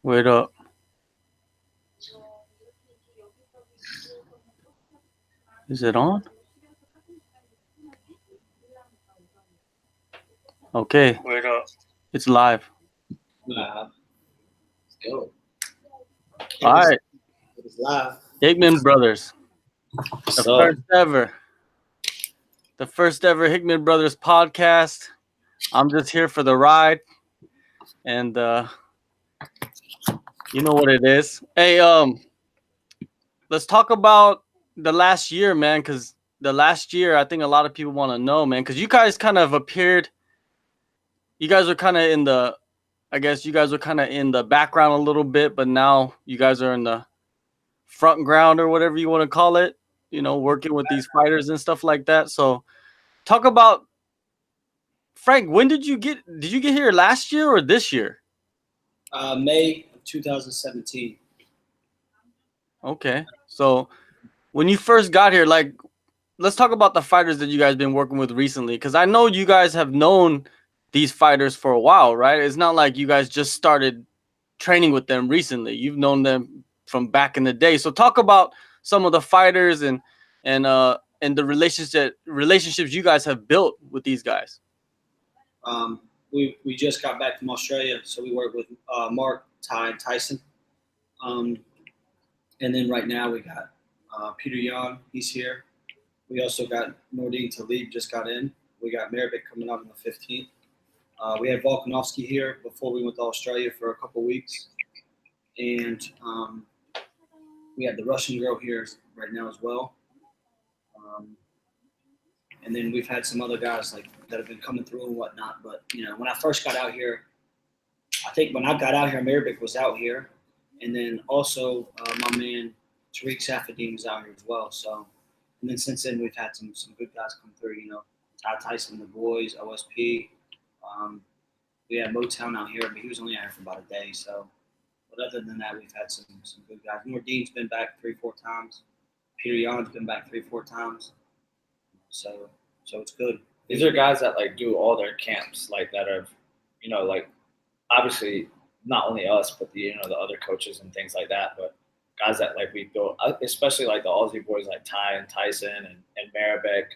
Wait up. Is it on? Okay. Wait up. It's live. Live. Let's go. All right. It's live. Hickman Brothers. The So, first ever. The first ever Hickman Brothers podcast. I'm just here for the ride. And you know what it is. Hey, let's talk about the last year, man, because the last year I think a lot of people want to know, man, because you guys kind of appeared. You guys were kind of in the, I guess you guys were kind of in the background a little bit, but now you guys are in the front ground or whatever you want to call it, you know, working with these fighters and stuff like that. So talk about, Frank, when did you get here last year or this year? May of 2017. Okay. So when you first got here, like, let's talk about the fighters that you guys been working with recently, because I know you guys have known these fighters for a while, right? It's not like you guys just started training with them recently. You've known them from back in the day. So talk about some of the fighters and the relationships you guys have built with these guys. We just got back from Australia, so we work with Mark, Ty, and Tyson. And then right now we got Peter Young, he's here. We also got Nordine Talib just got in. We got Maribek coming up on the 15th. We had Volkanovski here before we went to Australia for a couple weeks. And we had the Russian girl here right now as well. And then we've had some other guys like that have been coming through and whatnot. But, you know, when I first got out here, I think when I got out here, Maribek was out here. And then also my man Tariq Safadine was out here as well. So, and then since then we've had some good guys come through. You know, Ty Tyson, the boys, OSP. We had Motown out here, but he was only out here for about a day. So, but other than that, we've had some good guys. Nordine's been back 3-4 times. Peter Young's been back 3-4 times. So it's good. These are guys that like do all their camps, like that are, you know, like obviously not only us, but the other coaches and things like that. But guys that like we built, especially like the Aussie boys like Ty and Tyson and Maribek,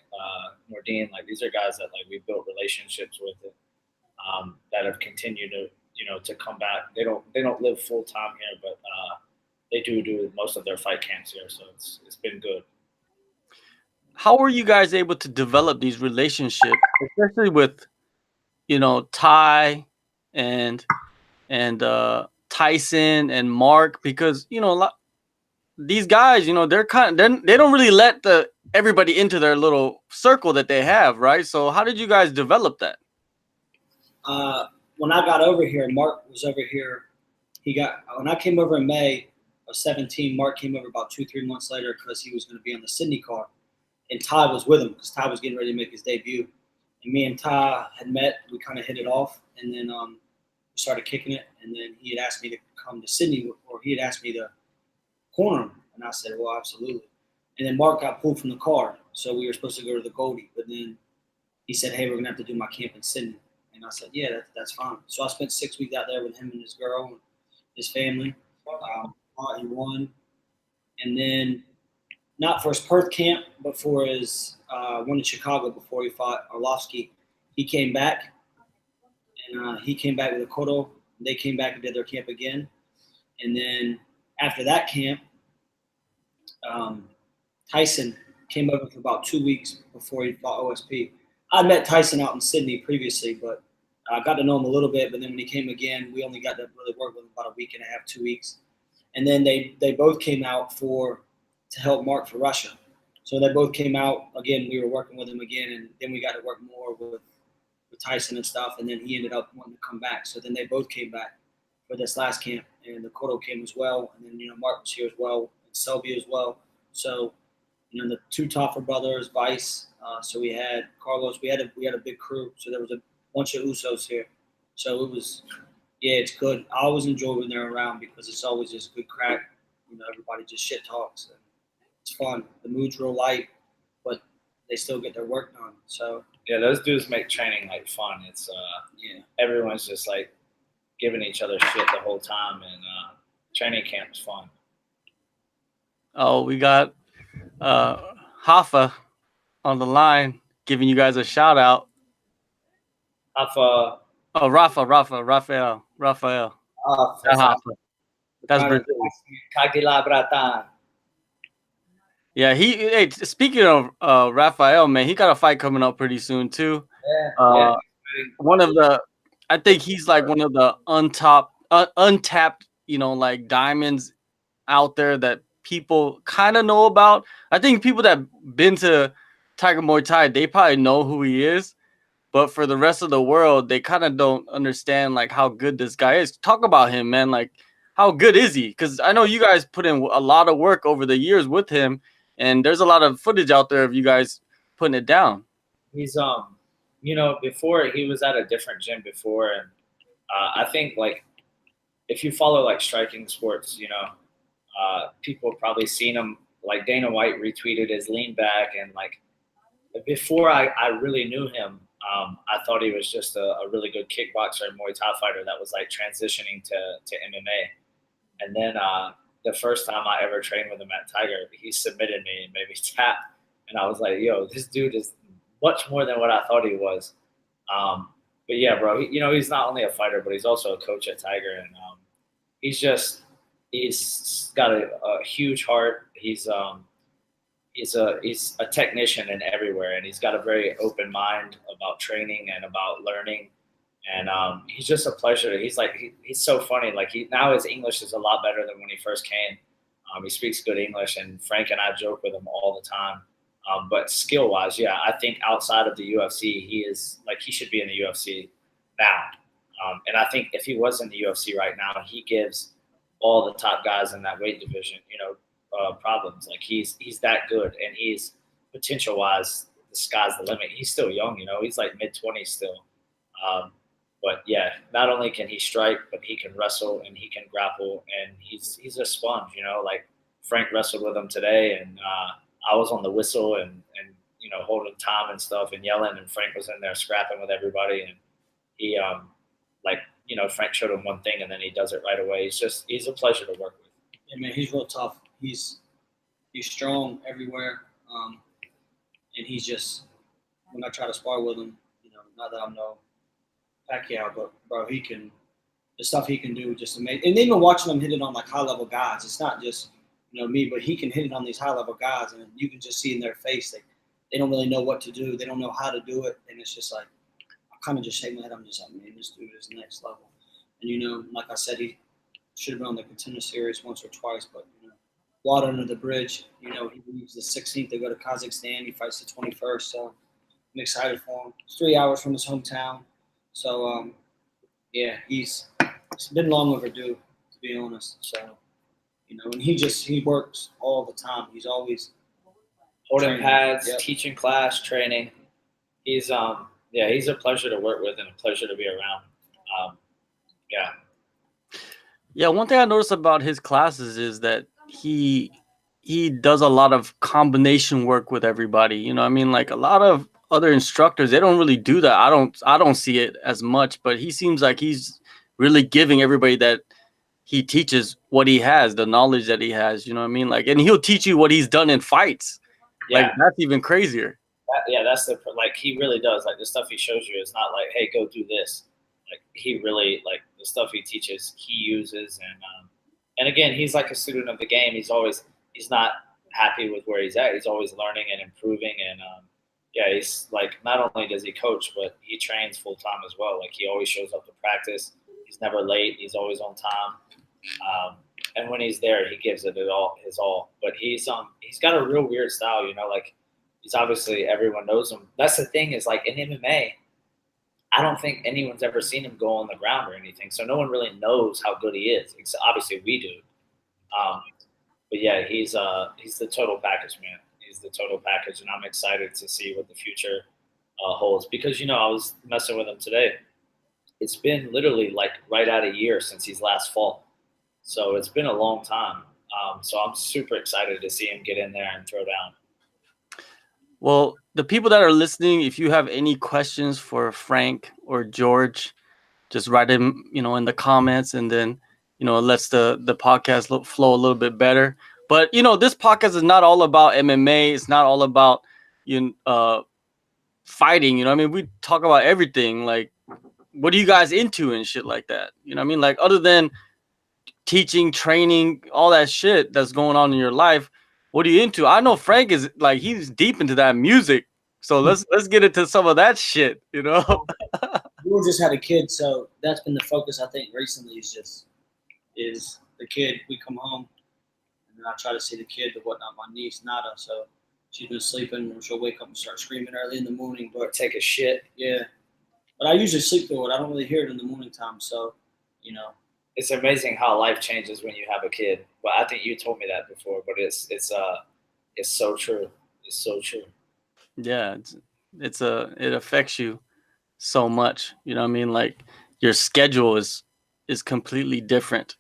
Nordine. Like these are guys that like we built relationships with that have continued to come back. They don't live full time here, but they do most of their fight camps here. So it's been good. How were you guys able to develop these relationships, especially with, Ty and Tyson and Mark? Because these guys, they don't really let everybody into their little circle that they have, right? So how did you guys develop that? When I got over here, Mark was over here. When I came over in May of 17, Mark came over about 2-3 months later because he was going to be on the Sydney card. And Ty was with him because Ty was getting ready to make his debut. And me and Ty had met. We kind of hit it off. And then we started kicking it. And then he had asked me to come to Sydney, or he had asked me to corner him. And I said, well, absolutely. And then Mark got pulled from the card. So we were supposed to go to the Goldie. But then he said, hey, we're going to have to do my camp in Sydney. And I said, yeah, that's fine. So I spent 6 weeks out there with him and his girl and his family. He won. And then not for his Perth camp, but for his one in Chicago before he fought Arlovsky. He came back, and he came back with a Cotto. They came back and did their camp again. And then after that camp, Tyson came over for about 2 weeks before he fought OSP. I met Tyson out in Sydney previously, but I got to know him a little bit. But then when he came again, we only got to really work with him about a week and a half, 2 weeks. And then they both came out to help Mark for Russia. So they both came out. Again, we were working with him again, and then we got to work more with Tyson and stuff, and then he ended up wanting to come back. So then they both came back for this last camp, and the Cotto came as well, and then, Mark was here as well, and Selby as well. So, the two Toffer brothers, Vice, so we had Carlos, we had a big crew, so there was a bunch of Usos here. So it was, it's good. I always enjoy when they're around because it's always just good crack. everybody just shit talks. And it's fun. The mood's real light, but they still get their work done. So yeah, those dudes make training like fun. It's everyone's just like giving each other shit the whole time, and training camp is fun. Oh, we got Hafa on the line giving you guys a shout out. Hafa. Oh, Rafael. Not Hafa. That's Brazil. Kagila Bratan. Yeah, hey, speaking of Rafael, man, he got a fight coming up pretty soon too. Yeah. I think he's like one of the untapped, like diamonds out there that people kind of know about. I think people that been to Tiger Muay Thai, they probably know who he is, but for the rest of the world, they kind of don't understand like how good this guy is. Talk about him, man. Like, how good is he? Because I know you guys put in a lot of work over the years with him, and there's a lot of footage out there of you guys putting it down. He's before he was at a different gym before, and I think like if you follow like striking sports, people probably seen him. Like Dana White retweeted his lean back, and like before I really knew him, I thought he was just a really good kickboxer and Muay Thai fighter that was like transitioning to MMA. And then the first time I ever trained with him at Tiger, he submitted me and made me tap, and I was like, "Yo, this dude is much more than what I thought he was." But yeah, bro, he's not only a fighter, but he's also a coach at Tiger, and he's got a huge heart. He's a technician in everywhere, and he's got a very open mind about training and about learning. And he's just a pleasure. He's like he's so funny. Like now his English is a lot better than when he first came. He speaks good English, and Frank and I joke with him all the time. But skill wise, yeah, I think outside of the UFC, he should be in the UFC now. And I think if he was in the UFC right now, he gives all the top guys in that weight division, problems. Like he's that good, and he's potential wise, the sky's the limit. He's still young, he's like mid-20s still. But yeah, not only can he strike, but he can wrestle and he can grapple, and he's a sponge. Like Frank wrestled with him today, and I was on the whistle and holding time and stuff and yelling, and Frank was in there scrapping with everybody, and he Frank showed him one thing and then he does it right away. He's a pleasure to work with. Yeah, man, he's real tough. He's strong everywhere, and he's just, when I try to spar with him, not that I'm no Pacquiao, but bro, the stuff he can do just amazing. And even watching him hit it on like high level guys, it's not just me, but he can hit it on these high level guys, and you can just see in their face they don't really know what to do, they don't know how to do it, and it's just like I kind of just shake my head. I'm just like, man, this dude is next level. And like I said, he should have been on the Contender Series once or twice, but water under the bridge. He leaves the 16th to go to Kazakhstan. He fights the 21st, so I'm excited for him. It's 3 hours from his hometown, so yeah, it's been long overdue, to be honest. So and he works all the time. He's always holding pads, teaching class, training. He's he's a pleasure to work with and a pleasure to be around. Yeah, one thing I noticed about his classes is that he does a lot of combination work with everybody. Like a lot of other instructors, they don't really do that. I don't see it as much, but he seems like he's really giving everybody that he teaches what he has, the knowledge that he has. Like, and he'll teach you what he's done in fights. Yeah. Like that's even crazier. That's he really does. Like the stuff he shows you is not like, hey, go do this. Like he really, like the stuff he teaches, he uses, and again, he's like a student of the game. He's not happy with where he's at. He's always learning and improving, and he's like, not only does he coach, but he trains full time as well. Like he always shows up to practice. He's never late. He's always on time. And when he's there, he gives it his all. But he's got a real weird style, like he's obviously, everyone knows him. That's the thing, is like in MMA, I don't think anyone's ever seen him go on the ground or anything. So no one really knows how good he is. Obviously we do. But yeah, he's the total package, man. He's the total package, and I'm excited to see what the future holds. Because, I was messing with him today. It's been literally like right at a year since he's last fought. So it's been a long time. So I'm super excited to see him get in there and throw down. Well, the people that are listening, if you have any questions for Frank or George, just write them, in the comments, and then, it lets the podcast flow a little bit better. But, this podcast is not all about MMA. It's not all about, fighting. I mean, we talk about everything. Like, what are you guys into and shit like that? You know what I mean? Like, other than teaching, training, all that shit that's going on in your life, what are you into? I know Frank is like, he's deep into that music. So let's get into some of that shit, We just had a kid, so that's been the focus. I think recently is the kid. We come home, and then I try to see the kid, but whatnot. My niece Nada, so she's been sleeping, and she'll wake up and start screaming early in the morning. But Take a shit. yeah, but I usually sleep through it. I don't really hear it in the morning time, so It's amazing how life changes when you have a kid. Well, I think you told me that before, but it's so true. It's so true. Yeah, it affects you so much. You know what I mean? Like, your schedule is completely different.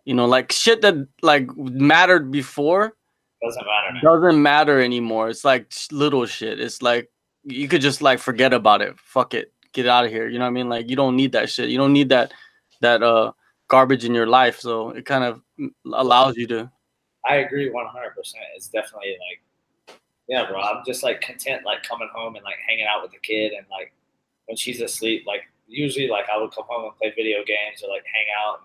Like, shit that like mattered before Doesn't matter now. doesn't matter anymore. It's like little shit. It's like you could just like forget about it. Fuck it. Get out of here. You know what I mean? Like, you don't need that shit. You don't need that garbage in your life. So it kind of allows you to. I agree 100%. It's definitely like, yeah, bro. I'm just like content, like coming home and like hanging out with the kid, and like when she's asleep, like usually like I would come home and play video games or like hang out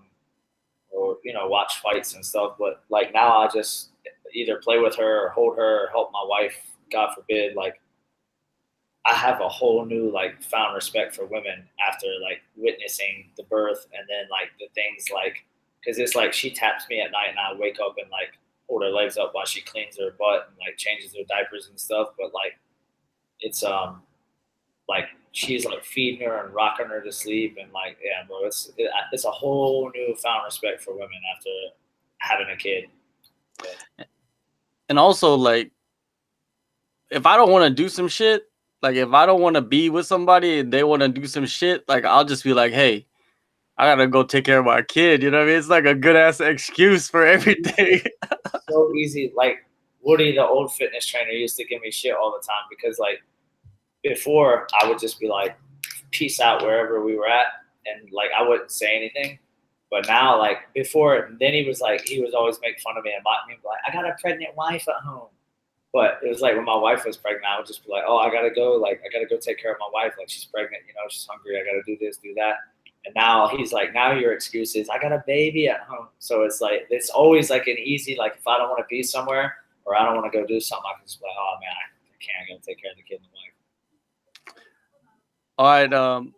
or watch fights and stuff. But like now I just either play with her or hold her or help my wife. God forbid, like I have a whole new like found respect for women after like witnessing the birth, and then like the things like, because it's like she taps me at night and I wake up and like hold her legs up while she cleans her butt and like changes her diapers and stuff. But like it's like she's like feeding her and rocking her to sleep, and like, yeah, bro, it's a whole new found respect for women after having a kid. And also, like, if I don't want to do some shit, like if I don't want to be with somebody and they want to do some shit, like I'll just be like, hey, I gotta go take care of my kid. You know what I mean? It's like a good ass excuse for everything. So easy. Like Woody, the old fitness trainer, used to give me shit all the time because like before I would just be like, peace out wherever we were at, and like I wouldn't say anything. But now, like before, then he was always make fun of me and mock me, like, I got a pregnant wife at home. But it was like when my wife was pregnant, I would just be like, oh, I gotta go take care of my wife. Like she's pregnant, she's hungry. I gotta do this, do that. And now he's like, now your excuse is I got a baby at home. So it's like, it's always like an easy, like if I don't want to be somewhere or I don't want to go do something, I can just be like, oh man, I can't. I gotta take care of the kid and the wife. All right.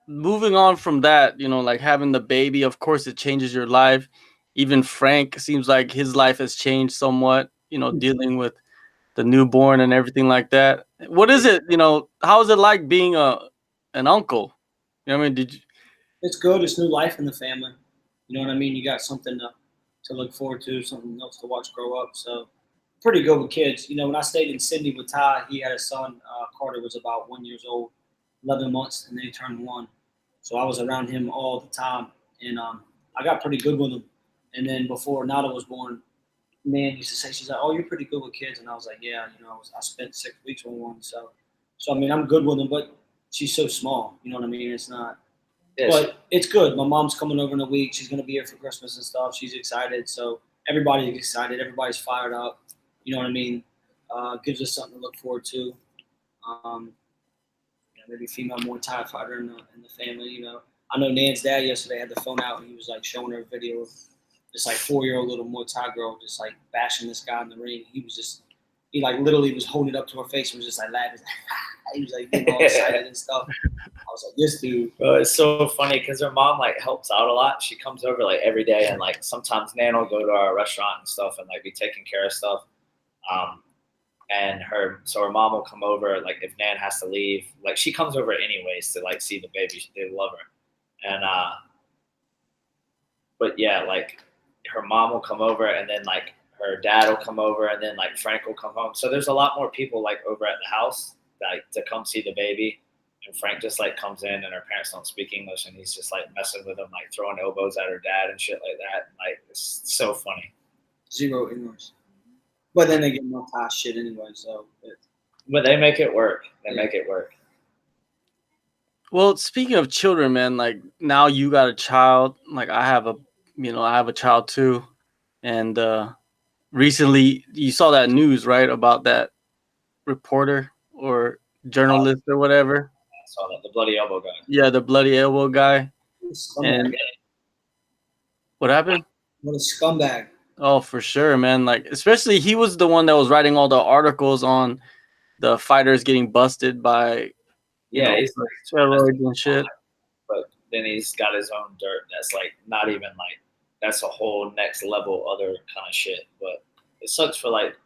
Moving on from that, like having the baby, of course, it changes your life. Even Frank seems like his life has changed somewhat. Dealing with the newborn and everything like that. What is it? How is it like being an uncle? You know what I mean? Did you? it's good. It's new life in the family. You know what I mean? You got something to look forward to, something else to watch grow up. So pretty good with kids. When I stayed in Sydney with Ty, he had a son. Carter was about 1 year old, 11 months, and then he turned 1. So I was around him all the time, and I got pretty good with him. And then before Nada was born, man used to say, she's like, oh, you're pretty good with kids. And I was like, yeah, I spent 6 weeks with one. So I mean, I'm good with them, but she's so small. You know what I mean? It's not. Yes. But it's good. My mom's coming over in a week. She's going to be here for Christmas and stuff. She's excited. So everybody's excited. Everybody's fired up. You know what I mean? Gives us something to look forward to. Maybe female Muay Thai fighter in the family. I know Nan's dad yesterday had the phone out and he was like showing her a video of this like 4-year-old little Muay Thai girl just like bashing this guy in the ring. He like literally was holding it up to her face and was just like laughing. He was like getting all excited and stuff. I was like, this dude. Well, it's so funny because her mom like helps out a lot. She comes over like every day, and like sometimes Nan will go to our restaurant and stuff and like be taking care of stuff. And her mom will come over like if Nan has to leave. Like she comes over anyways to like see the baby. They love her. And but yeah, like her mom will come over, and then like her dad will come over, and then like Frank will come home. So there's a lot more people like over at the house like to come see the baby. And Frank just like comes in, and her parents don't speak English, and he's just like messing with them, like throwing elbows at her dad and shit like that. Like it's so funny. Zero English. But then they get more Thai shit anyway, so. But they make it work. They make it work. Well, speaking of children, man, like now you got a child. Like I have a child too, and recently you saw that news, right, about that reporter or journalist or whatever. I saw that, the bloody elbow guy. Yeah, the bloody elbow guy. And what happened? What a scumbag. Oh, for sure, man. Like, especially he was the one that was writing all the articles on the fighters getting busted by he's like steroids and shit. But then he's got his own dirt that's like not even like that's a whole next level other kind of shit. But it sucks for like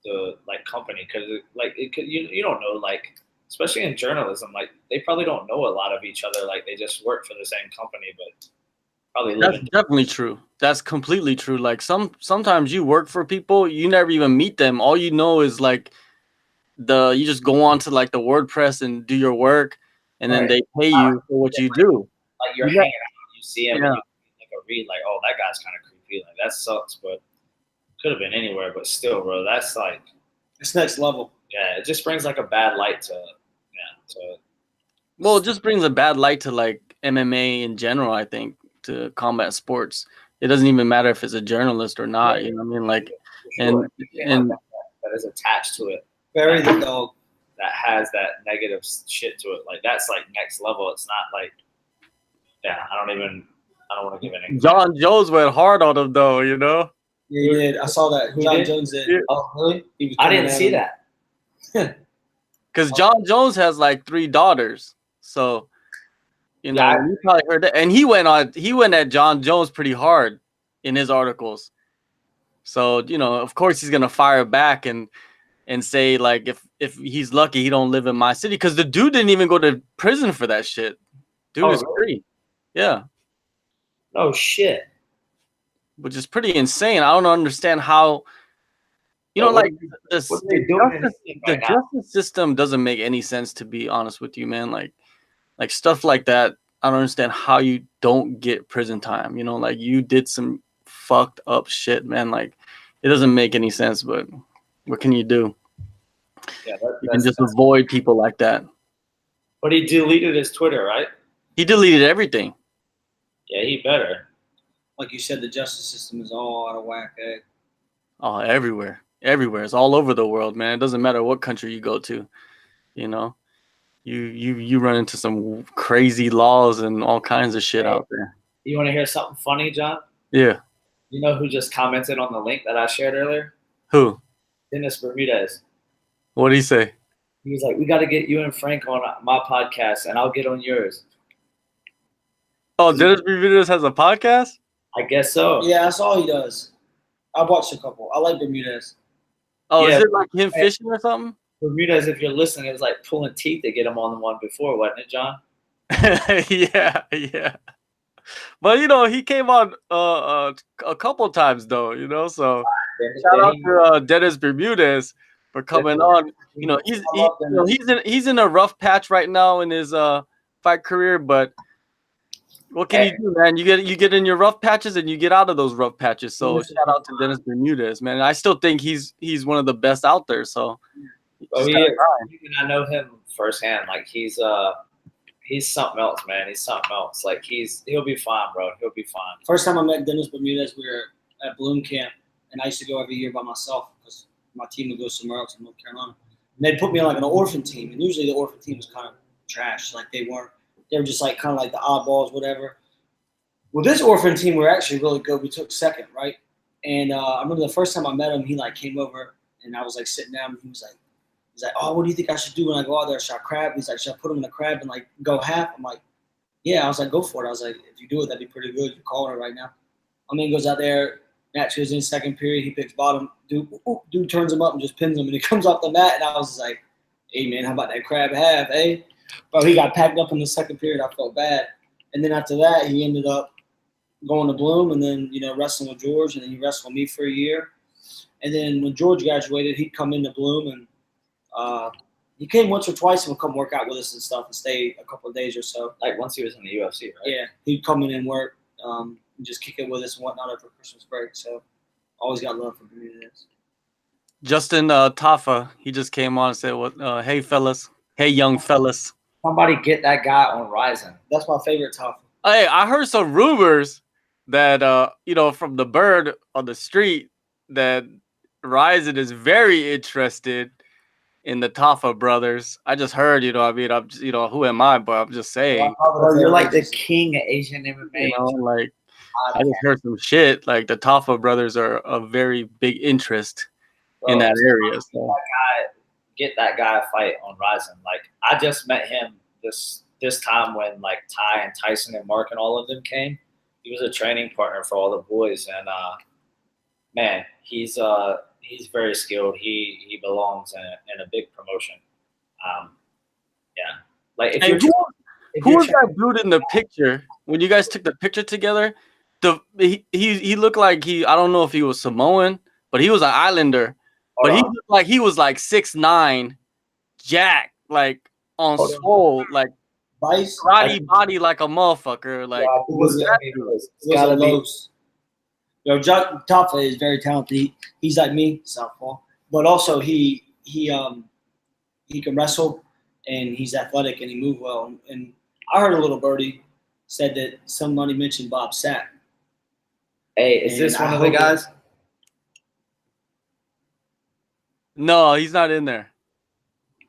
the like company because like it could you don't know, like especially in journalism, like they probably don't know a lot of each other. Like they just work for the same company, but probably That's definitely true. That's completely true. Like sometimes you work for people, you never even meet them. All you know is like you just go on to like the WordPress and do your work, and then they pay you for what you do. Like you're hanging out, you see him, and you like a read, like, oh, that guy's kind of creepy. Like that sucks, but could have been anywhere. But still, bro, that's like it's next level. Yeah, it just brings like a bad light to Well, it just brings a bad light to like MMA in general. I think to combat sports, it doesn't even matter if it's a journalist or not. You know what I mean? Like, sure. and that is attached to it. Bury the dog. That has that negative shit to it. Like that's like next level. It's not like, I don't want to give an example. John Jones went hard on him though, you know? Yeah, he did. I saw that. John Jones did. Yeah. Oh, really? I didn't see that. Because John Jones has like 3 daughters. So, you know, you probably heard that. And he went at John Jones pretty hard in his articles. So, you know, of course he's gonna fire back and say like if he's lucky he don't live in my city, because the dude didn't even go to prison for that shit. Dude is free. Yeah. Oh shit. Which is pretty insane. I don't understand how, you know, like the justice system doesn't make any sense, to be honest with you, man. Like stuff like that, I don't understand how you don't get prison time. You know, like you did some fucked up shit, man. Like it doesn't make any sense, but what can you do? Yeah, you can just avoid people like that. But he deleted his Twitter, right? He deleted everything. Yeah, he better. Like you said, the justice system is all out of whack. Oh, everywhere. It's all over the world, man. It doesn't matter what country you go to. You know, you run into some crazy laws and all kinds of shit out there. You want to hear something funny, John? Yeah. You know who just commented on the link that I shared earlier? Who? Dennis Bermudez. What did he say? He was like, we got to get you and Frank on my podcast, and I'll get on yours. Oh, Dennis Bermudez has a podcast? I guess so. Yeah, that's all he does. I've watched a couple. I like Bermudez. Oh, yeah. Is it like him fishing or something? Bermudez, if you're listening, it was like pulling teeth to get him on the one before, wasn't it, John? Yeah. But, you know, he came on a couple times, though, you know, so shout out to Dennis Bermudez for coming on. You know, he's in a rough patch right now in his fight career, but what can you do, man? You get in your rough patches and you get out of those rough patches. So shout out to Dennis Bermudez, man. I still think he's one of the best out there. So I know him firsthand. Like he's something else, man. He's something else. Like he'll be fine, bro. He'll be fine. First time I met Dennis Bermudez, we were at Bloom Camp, and I used to go every year by myself because my team would go somewhere else in North Carolina. And they'd put me on like an orphan team, and usually the orphan team was kind of trash. Like they were just like kind of like the oddballs, whatever. Well, this orphan team were actually really good. We took second, right? And I remember the first time I met him, he like came over, and I was like sitting down, and he was like, oh, what do you think I should do when I go out there? Should I crab? He's like, should I put him in a crab and like go half? I'm like, yeah. I was like, go for it. I was like, if you do it, that'd be pretty good. You're calling it right now. I mean, he goes out there, match is in second period. He picks bottom. Dude turns him up and just pins him, and he comes off the mat. And I was just like, hey, man, how about that crab half, eh? Bro, he got packed up in the second period. I felt bad. And then after that, he ended up going to Bloom and then, you know, wrestling with George. And then he wrestled with me for a year. And then when George graduated, he'd come into Bloom and He came once or twice and would come work out with us and stuff and stay a couple of days or so. Like once he was in the UFC, right? Yeah, he'd come in and work, and just kick it with us and whatnot over Christmas break. So always got love for Bermudez. Justin Tafa, he just came on and said, "What? Hey fellas, hey young fellas." Somebody get that guy on Ryzen. That's my favorite top. Hey, I heard some rumors that from the bird on the street that Ryzen is very interested in the Tafa brothers. I just heard, I'm just, who am I? But I'm just saying, Bro, you're like the king of Asian MMA. like I just heard some shit. Like the Tafa brothers are a very big interest in that area. So. Get that guy a fight on Ryzen. Like I just met him this time when like Ty and Tyson and Mark and all of them came. He was a training partner for all the boys, and man, he's very skilled. He belongs in a big promotion. Yeah, like who was that dude in the picture when you guys took the picture together? He looked like I don't know if he was Samoan, but he was an Islander. But he looked like he was like 6'9", jack, like on swole, like karate body like a motherfucker. Like who was that dude? Gotta be. Tafa is very talented. He's like me, southpaw, but also he can wrestle and he's athletic and he moves well. And I heard a little birdie said that somebody mentioned Bob Sapp. Hey, is this one of the guys? No, he's not in there.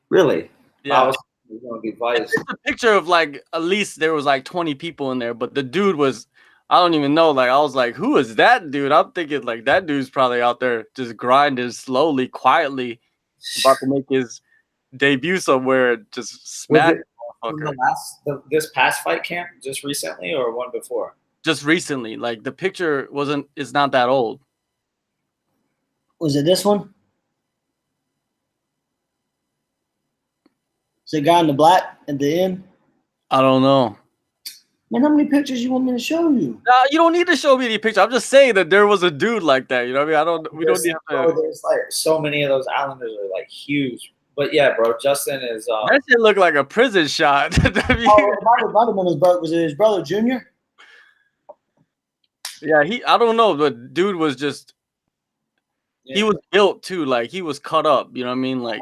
Really? Yeah. I was going to be biased. It's a picture of like at least there was like 20 people in there, but the dude was I don't even know. Like I was like, who is that dude? I'm thinking like that dude's probably out there just grinding slowly, quietly, about to make his debut somewhere. Just smack. This past fight camp, just recently or one before? Just recently. Like the picture is not that old. Was it this one? Is the guy in the black at the end? I don't know. Man, how many pictures you want me to show you? No, you don't need to show me any pictures. I'm just saying that there was a dude like that. You know what I mean? We don't need to. There's like so many of those Islanders are like huge. But yeah, bro, Justin is. That shit look like a prison shot. It might have been his brother. Was it his brother Junior? Yeah, I don't know, but dude was just. Yeah. He was built too, like he was cut up. You know what I mean? Like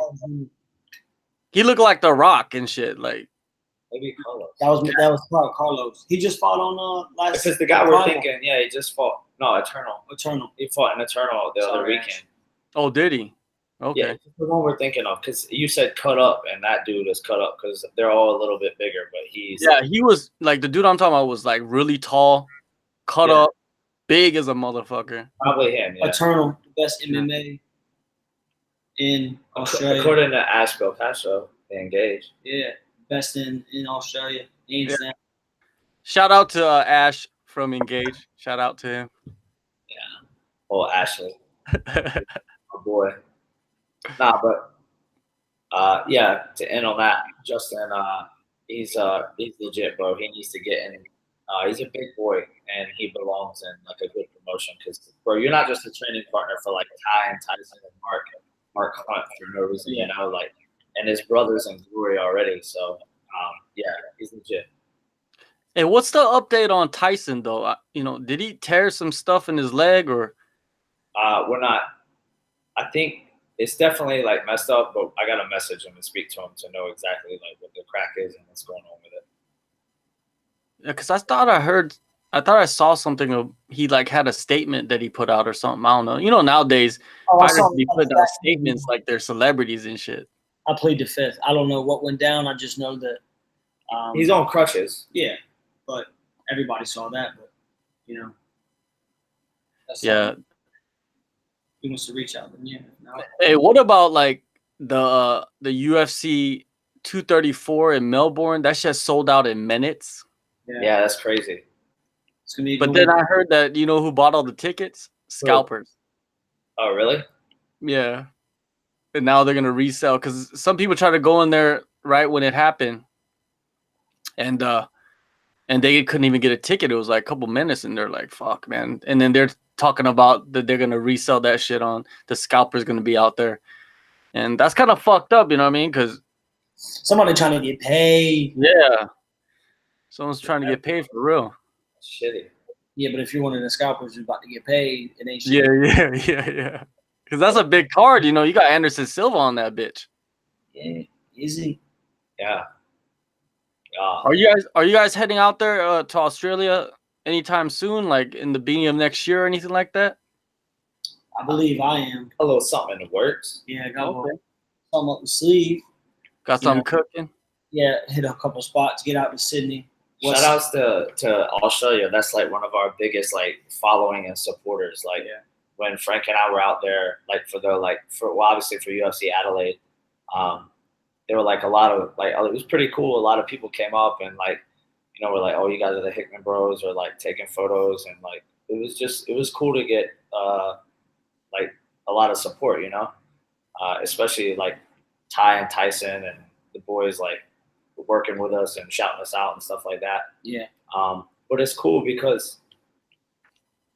he looked like The Rock and shit. Like maybe Carlos. That was Carlos. He just fought on last. Because the guy we're thinking, yeah, he just fought. No, Eternal. He fought in Eternal the other weekend. Oh, did he? Okay. Yeah, the one we're thinking of, because you said cut up, and that dude is cut up because they're all a little bit bigger, but he's. Yeah, he was like the dude I'm talking about was like really tall, cut up, big as a motherfucker. Probably him. Yeah. Eternal, the best MMA in Australia. According to Asheville Castro, they engaged. Yeah, best in Australia. Yeah. Shout out to Ash from Engage. Shout out to him. Yeah. Oh, Ashley. My boy. Nah, but yeah, to end on that, Justin, he's legit, bro. He needs to get in. He's a big boy, and he belongs in like a good promotion. Because, bro, you're not just a training partner for like Ty and Tyson and Mark Hunt for no reason, you know, like, and his brothers in glory already. So, yeah, he's legit. Hey, what's the update on Tyson though? Did he tear some stuff in his leg or? We're not. I think it's definitely like messed up, but I gotta message him and speak to him to know exactly like what the crack is and what's going on with it. Yeah, because I thought I saw something of he like had a statement that he put out or something. I don't know. You know, nowadays fighters be putting out statements like they're celebrities and shit. I plead the fifth. I don't know what went down. I just know that he's on crutches. Yeah, but everybody saw that. But yeah. He wants to reach out, then yeah. No. Hey, what about like the UFC 234 in Melbourne? That shit sold out in minutes. Yeah, that's crazy. It's gonna be but then I heard that who bought all the tickets? Scalpers. Oh, really? Yeah. And now they're gonna resell because some people try to go in there right when it happened, and they couldn't even get a ticket. It was like a couple minutes, and they're like, "Fuck, man!" And then they're talking about that they're gonna resell that shit on the scalpers gonna be out there, and that's kind of fucked up, you know what I mean? Because Somebody trying to get paid. Yeah. Someone's trying to get paid for real. Shitty. Yeah, but if you're one of the scalpers who's about to get paid, it ain't shit. Yeah. Because that's a big card, you know. You got Anderson Silva on that bitch. Yeah, easy. Yeah. Are you guys heading out there to Australia anytime soon, like in the beginning of next year or anything like that? I believe I am. A little something in the works. Yeah, I got something up the sleeve. Got something cooking? Yeah, hit a couple spots, get out to Sydney. Shout outs to Australia. That's like one of our biggest like following and supporters. Like when Frank and I were out there, like obviously for UFC Adelaide, there were like a lot of like it was pretty cool. A lot of people came up and like, you know, were like, oh, you guys are the Hickman Bros, or like taking photos, and like it was cool to get like a lot of support, you know, especially like Ty and Tyson and the boys like working with us and shouting us out and stuff like that. Yeah. But it's cool because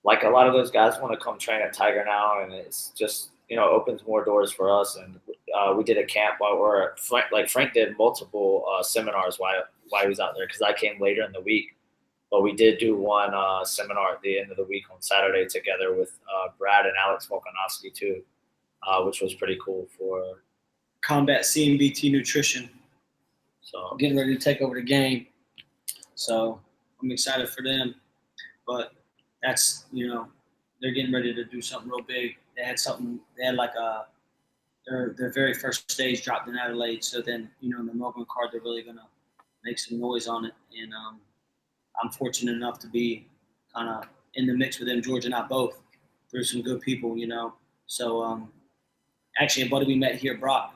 like a lot of those guys want to come train at Tiger now, and it's just, you know, opens more doors for us. And we did a camp while Frank did multiple seminars while he was out there, because I came later in the week. But we did do one seminar at the end of the week on Saturday together with Brad and Alex Volkanovski too, which was pretty cool for Combat CMBT Nutrition. So getting ready to take over the game. So I'm excited for them. But that's, you know, they're getting ready to do something real big. They had like their very first stage dropped in Adelaide. So then, you know, in the Melbourne card, they're really going to make some noise on it. And I'm fortunate enough to be kind of in the mix with them, George and I both, through some good people, you know. So actually, a buddy we met here, Brock.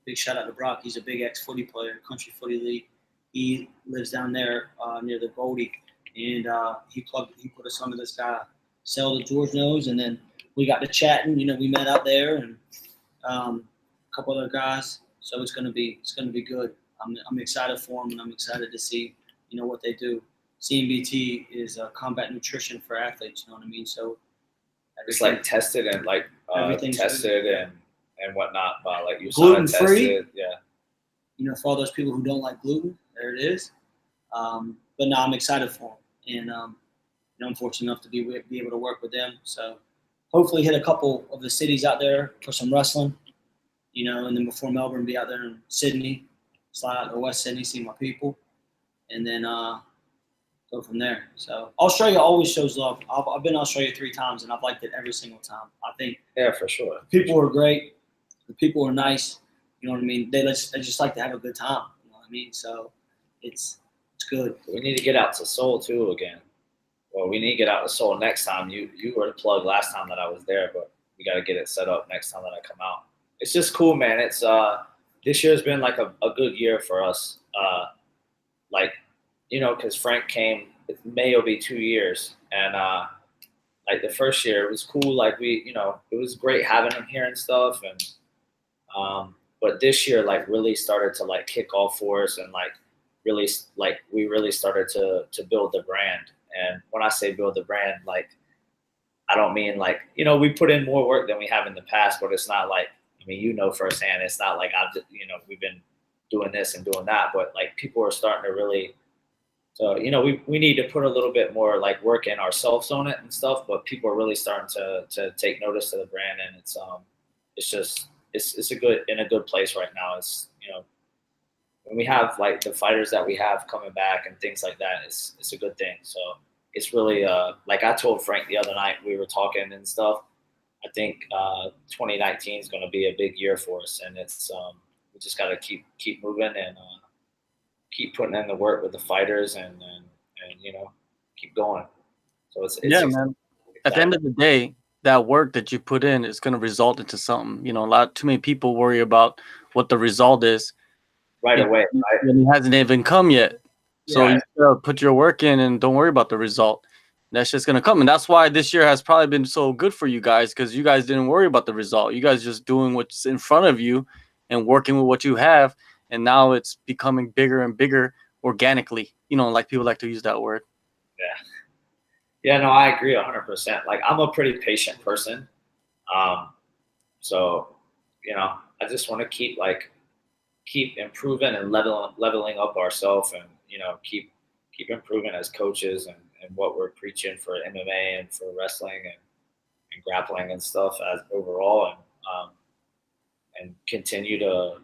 Big shout out to Brock. He's a big ex-footy player, country footy league. He lives down there near the Goldie, and he put us onto this guy, Sel, that George knows, and then we got to chatting. You know, we met out there, and a couple other guys. So it's gonna be good. I'm excited for them, and I'm excited to see, you know, what they do. CMBT is combat nutrition for athletes. You know what I mean? So it's like tested and like tested and whatnot by like you gluten free. Yeah. You know, for all those people who don't like gluten, there it is. But no, I'm excited for them, and you know, I'm fortunate enough to be able to work with them. So hopefully hit a couple of the cities out there for some wrestling, you know, and then before Melbourne, be out there in Sydney, slide out to West Sydney, see my people, and then go from there. So Australia always shows love. I've been to Australia 3 times, and I've liked it every single time. I think for sure. People are great. The people are nice. You know what I mean? They just like to have a good time. You know what I mean? So it's good. We need to get out to Seoul too again. Well, we need to get out to Seoul next time. You were the plug last time that I was there, but we got to get it set up next time that I come out. It's just cool, man. It's this year's been like a good year for us. Like, you know, because Frank came, May will be 2 years, and like the first year it was cool. Like you know, it was great having him here and stuff, and but this year like really started to like kick off for us, and like really like we really started to build the brand. And when I say build the brand, like I don't mean like, you know, we put in more work than we have in the past, but it's not like, I mean, you know, firsthand, it's not like I've just, you know, we've been doing this and doing that, but like people are starting to really, so, you know, we need to put a little bit more like work in ourselves on it and stuff, but people are really starting to take notice of the brand, and it's just, it's in a good place right now. It's, you know, when we have like the fighters that we have coming back and things like that, it's a good thing. So it's really like I told Frank the other night, we were talking and stuff. I think 2019 is going to be a big year for us, and it's we just got to keep moving and keep putting in the work with the fighters and you know, keep going. So it's yeah, man. At the end of the day, that work that you put in is going to result into something. You know, too many people worry about what the result is right away, right? And it hasn't even come yet. So right. You gotta put your work in and don't worry about the result. That's just gonna come, and that's why this year has probably been so good for you guys, because you guys didn't worry about the result. You guys just doing what's in front of you and working with what you have, and now it's becoming bigger and bigger organically. You know, like people like to use that word. Yeah, no, I agree 100%. Like I'm a pretty patient person, so you know, I just want to keep like keep improving and leveling up ourselves, and keep improving as coaches, and what we're preaching for MMA and for wrestling and grappling and stuff as overall, and continue to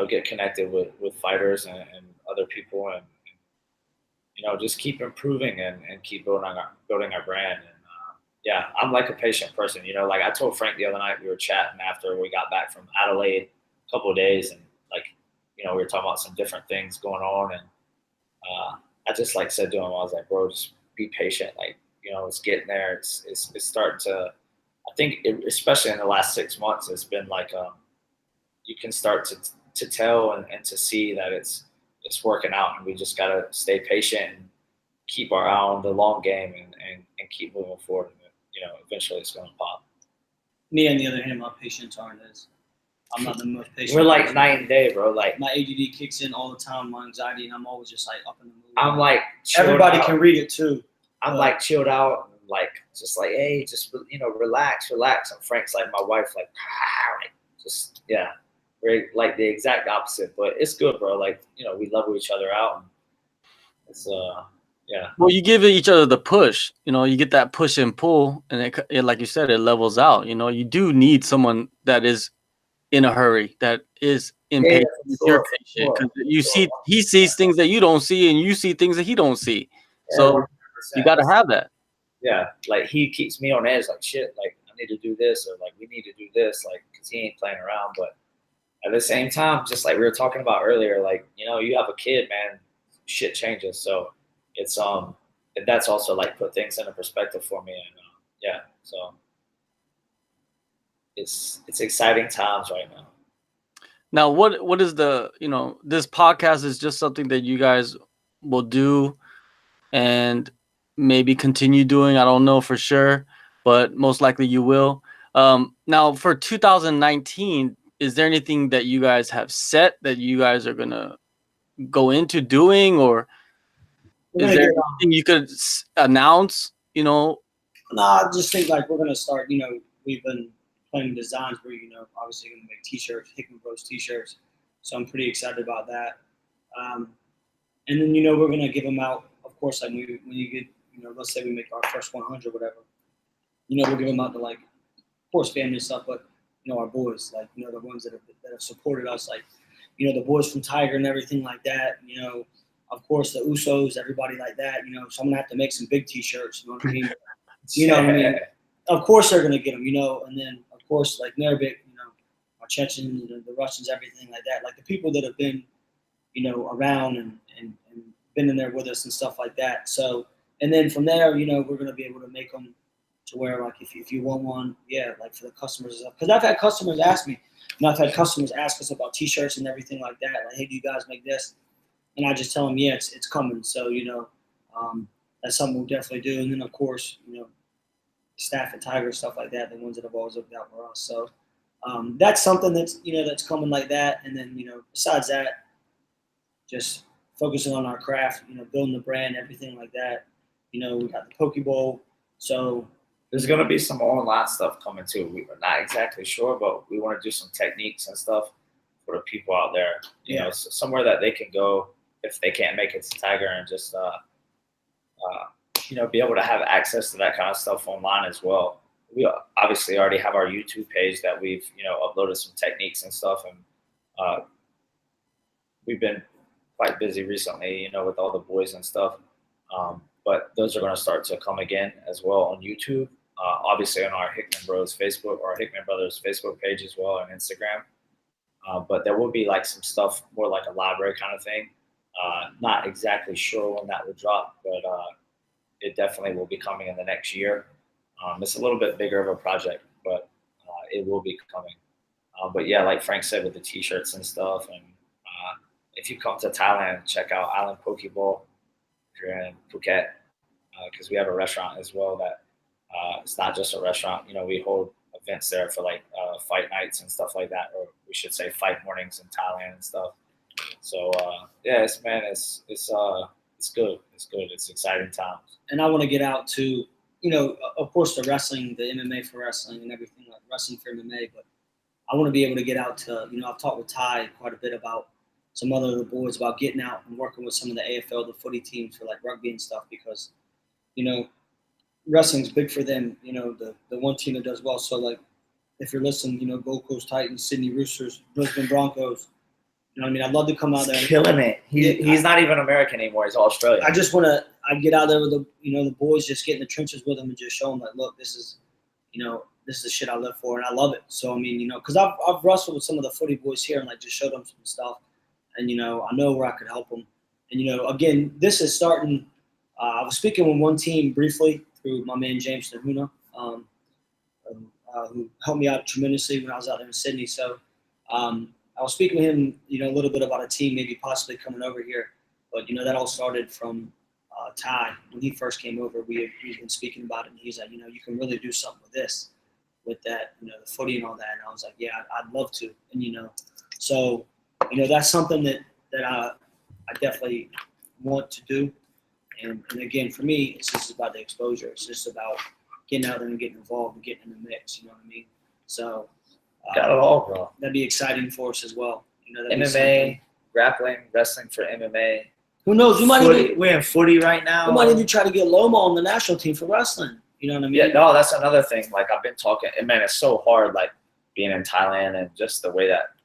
get connected with fighters and other people, and just keep improving and keep building our brand. And yeah, I'm like a patient person. Like I told Frank the other night, we were chatting after we got back from Adelaide a couple of days, and like we were talking about some different things going on, and I just like said to him, I was like, bro, just be patient. Like it's getting there. It's starting to. I think especially in the last 6 months, it's been like you can start to tell and to see that it's working out, and we just gotta stay patient and keep our eye on the long game, and keep moving forward. And eventually it's gonna pop. Me, on the other hand, my patience aren't as. I'm not the most patient. We're like night and day, bro. Like my ADD kicks in all the time, my anxiety, and I'm always just like up in the mood. I'm like everybody out. Can read it too. I'm like chilled out, and like just like, hey, just relax. And Frank's like my wife, like just we're like the exact opposite, but it's good, bro. Like we level each other out, and it's yeah. Well, you give each other the push. You get that push and pull, and it like you said, it levels out. You do need someone that is in a hurry, that is impatient. You're patient because he sees things that you don't see, and you see things that he don't see. So 100%. You got to have that. Yeah, like he keeps me on edge, like shit, like I need to do this, or like we need to do this, like because he ain't playing around. But at the same time, just like we were talking about earlier, like you have a kid, man, shit changes. So it's that's also like put things into perspective for me, and so it's exciting times right now. Now, what is the this podcast is just something that you guys will do and maybe continue doing. I don't know for sure, but most likely you will. Now for 2019, is there anything that you guys have set that you guys are gonna go into doing, or is there anything you could announce? No, I just think like we're gonna start. We've been planning designs. We're obviously gonna make T-shirts, Hickman Brothers T-shirts. So I'm pretty excited about that. And then we're gonna give them out. Of course, like when you get let's say we make our first 100, whatever. We'll give them out to like, of course, family and stuff, but our boys, like the ones that have supported us, like the boys from Tiger and everything like that. Of course, the Usos, everybody like that. So I'm gonna have to make some big T-shirts. You know what I mean? What I mean? Of course they're gonna get them. And then of course like Nervik, our Chechens, the Russians, everything like that. Like the people that have been, around and been in there with us and stuff like that. So, and then from there, we're gonna be able to make them to where like if you want one, like for the customers and stuff. Because I've had customers ask me, I've had customers ask us about T-shirts and everything like that. Like, hey, do you guys make this? And I just tell them, it's coming. So, that's something we'll definitely do. And then, of course, staff at Tiger, stuff like that, the ones that have always looked out for us. So that's something that's, that's coming like that. And then, besides that, just focusing on our craft, building the brand, everything like that. We got the Poke Bowl. So there's going to be some online stuff coming too. We're not exactly sure, but we want to do some techniques and stuff for the people out there, somewhere that they can go if they can't make it to Tiger, and just, be able to have access to that kind of stuff online as well. We obviously already have our YouTube page that we've, uploaded some techniques and stuff. And we've been quite busy recently, with all the boys and stuff. But those are going to start to come again as well on YouTube. Obviously on our Hickman Bros Facebook or Hickman Brothers Facebook page as well, and Instagram. But there will be like some stuff more like a library kind of thing. Not exactly sure when that will drop, but it definitely will be coming in the next year. It's a little bit bigger of a project, but it will be coming. But yeah, like Frank said, with the T-shirts and stuff, and if you come to Thailand, check out Island Poke Bowl if you're in Phuket, because we have a restaurant as well that it's not just a restaurant. We hold events there for like fight nights and stuff like that, or we should say fight mornings in Thailand and stuff. So it's good. It's good. It's exciting times. And I want to get out to, of course, the wrestling, the MMA for wrestling and everything, like wrestling for MMA. But I want to be able to get out to, I've talked with Ty quite a bit about some other of the boys about getting out and working with some of the AFL, the footy teams for like rugby and stuff, because, you know, wrestling's big for them, you know, the one team that does well. So like, if you're listening, you know, Gold Coast Titans, Sydney Roosters, Brisbane Broncos, you know what I mean? I'd love to come out there. Killing it. He's not even American anymore. He's Australian. I just want to, I'd get out there with the, you know, the boys, just get in the trenches with them and just show them like, look, this is, you know, this is the shit I live for, and I love it. So, I mean, you know, because I've wrestled with some of the footy boys here and like just showed them some stuff, and, you know, I know where I could help them. And, you know, again, this is starting, I was speaking with one team briefly through my man James Nahuna, who helped me out tremendously when I was out there in Sydney. So I was speaking with him, you know, a little bit about a team maybe possibly coming over here. But, you know, that all started from Ty. When he first came over, we've been speaking about it, and he's like, you know, you can really do something with this, with that, you know, the footy and all that. And I was like, yeah, I'd love to. And, you know, so, you know, that's something that I definitely want to do. And again, for me, it's just about the exposure. It's just about getting out there and getting involved and getting in the mix. You know what I mean? So got it all, bro. That'd be exciting for us as well. You know, MMA, grappling, wrestling for MMA. Who knows? We're in footy right now. We might even try to get Loma on the national team for wrestling. You know what I mean? Yeah, no, that's another thing. Like, I've been talking, and man, it's so hard, like, being in Thailand and just the way that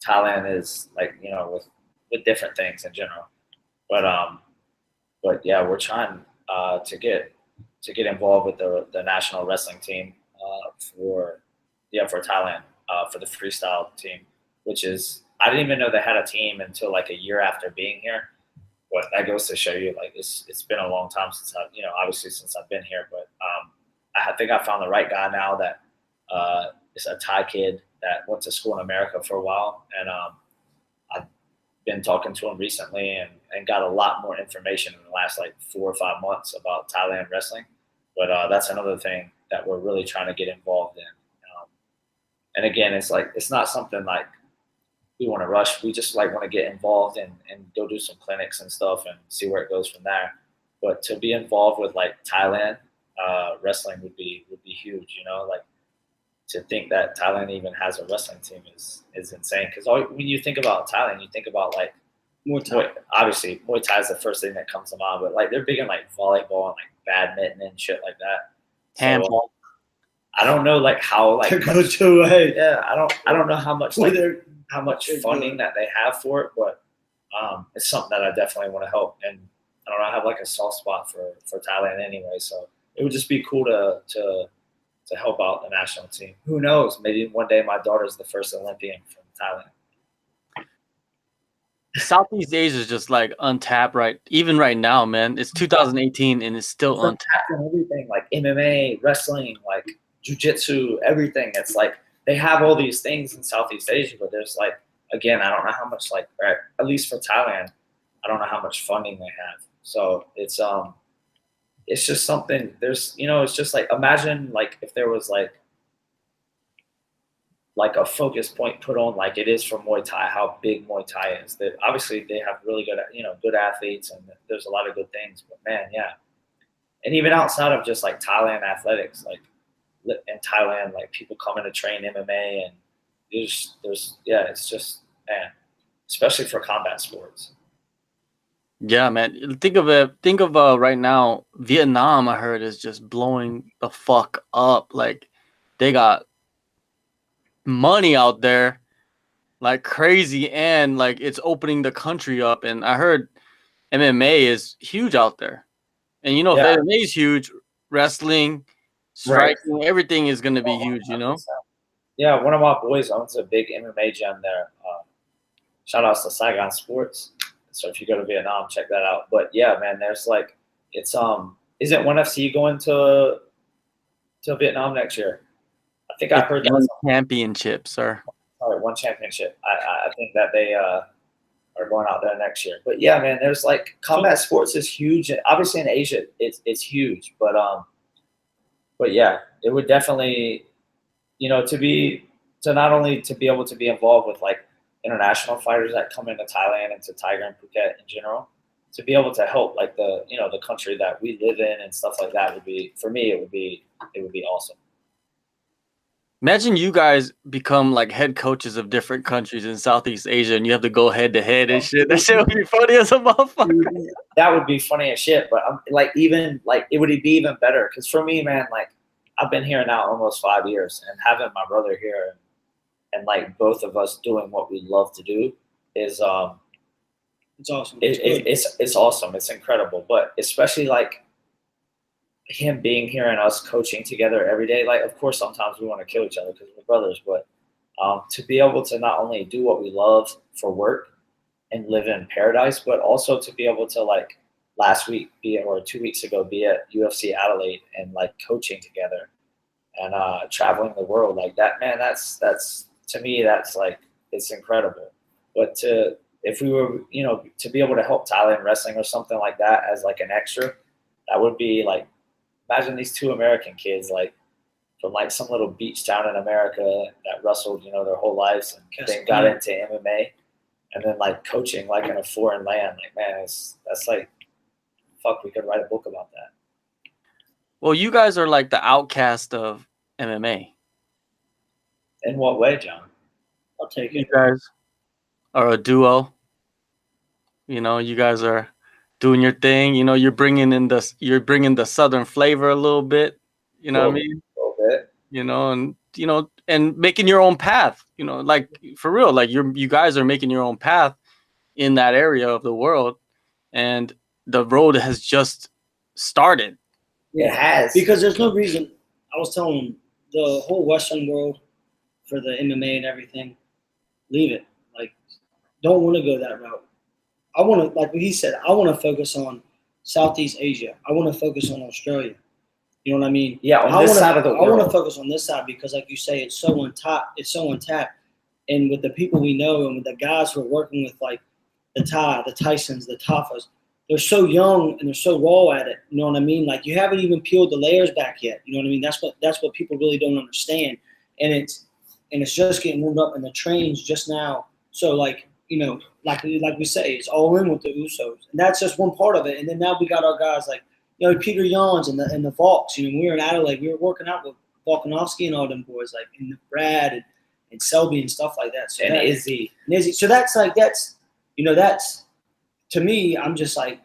Thailand is, like, you know, with different things in general. But yeah, we're trying to get involved with the national wrestling team for Thailand, for the freestyle team, which is, I didn't even know they had a team until like a year after being here. But that goes to show you, like, it's been a long time since obviously since I've been here. But I think I found the right guy now that is a Thai kid that went to school in America for a while, and I've been talking to him recently and got a lot more information in the last like 4 or 5 months about Thailand wrestling. But that's another thing that we're really trying to get involved in. And again, it's like, it's not something like we want to rush. We just like want to get involved and go do some clinics and stuff and see where it goes from there. But to be involved with like Thailand wrestling would be huge. You know, like, to think that Thailand even has a wrestling team is insane. Because when you think about Thailand, you think about like Muay Thai. Obviously, Muay Thai is the first thing that comes to mind. But like, they're big in like volleyball and like badminton and shit like that. Handball. I don't know like how like yeah, I don't know how much like how much funding that they have for it, but it's something that I definitely want to help. And I don't know, I have like a soft spot for Thailand anyway, so it would just be cool to help out the national team. Who knows? Maybe one day my daughter's the first Olympian from Thailand. Southeast Asia is just like untapped even right now, man. It's 2018 and it's still untapped. And everything like MMA, wrestling, like jiu-jitsu, everything. It's like they have all these things in Southeast Asia, but there's like, again, I don't know how much like, at least for Thailand, I don't know how much funding they have. So it's just something, there's, you know, it's just like, imagine like if there was like a focus point put on like it is for Muay Thai, how big Muay Thai is. That obviously they have really good, you know, good athletes, and there's a lot of good things, but man, yeah. And even outside of just like Thailand athletics, like in Thailand, like people coming to train MMA, and it's just, man, especially for combat sports. Yeah, man. Think of right now, Vietnam, I heard, is just blowing the fuck up. Like, they got money out there like crazy, and like it's opening the country up. And I heard MMA is huge out there. And you know, if MMA is huge, wrestling, striking, everything is gonna be huge, you know? Yeah, one of my boys owns a big MMA gym there. Shout outs to Saigon Sports. So if you go to Vietnam, check that out. But yeah, man, there's like, it's isn't ONE FC going to Vietnam next year? I think I heard that. Championship, sir. Sorry, one championship. I think that they are going out there next year. But yeah, man, there's like combat sports is huge. Obviously in Asia, it's huge. But yeah, it would definitely, you know, to not only to be able to be involved with like international fighters that come into Thailand and to Tiger and Phuket in general, to be able to help like the country that we live in and stuff like that would be, for me, it would be awesome. Imagine you guys become like head coaches of different countries in Southeast Asia, and you have to go head to head and shit. That shit would be funny as a motherfucker. That would be funny as shit. But like even like it would be even better because for me, man, like I've been here now almost 5 years, and having my brother here and like both of us doing what we love to do is It's awesome. It's awesome. It's incredible. But especially like him being here and us coaching together every day. Like, of course, sometimes we want to kill each other because we're brothers, but to be able to not only do what we love for work and live in paradise, but also to be able to like last week or 2 weeks ago be at UFC Adelaide and like coaching together and traveling the world like that, man. That's to me that's like it's incredible. But if we were to be able to help Thailand wrestling or something like that as like an extra, that would be like. Imagine these two American kids, like from like some little beach town in America that wrestled, their whole lives, and then got into MMA, and then like coaching like in a foreign land. Like, man, that's like, fuck, we could write a book about that. Well, you guys are like the outcast of MMA. In what way, John? I'll take You it. guys are a duo. You guys are doing your thing. You're bringing the southern flavor a little bit. You know what I mean? A little bit. And making your own path. Like for real, like you guys are making your own path in that area of the world, and the road has just started. It has, because there's no reason. I was telling him the whole Western world for the MMA and everything, leave it. Like, don't want to go that route. I want to, like what he said, I want to focus on Southeast Asia. I want to focus on Australia. You know what I mean? Yeah, on this side of the world. I want to focus on this side because, like you say, it's so untapped. It's so untapped. And with the people we know and with the guys who are working with, like the Tysons, the Tafas, they're so young and they're so raw at it. You know what I mean? Like you haven't even peeled the layers back yet. You know what I mean? That's what people really don't understand. And it's just getting warmed up, and the trains just now. So like like we say, it's all in with the Usos, and that's just one part of it. And then now we got our guys like Peter Yons and the Volks. When we were in Adelaide, we were working out with Volkanovski and all them boys, like and Brad and Selby and stuff like that. So Izzy. So that's to me. I'm just like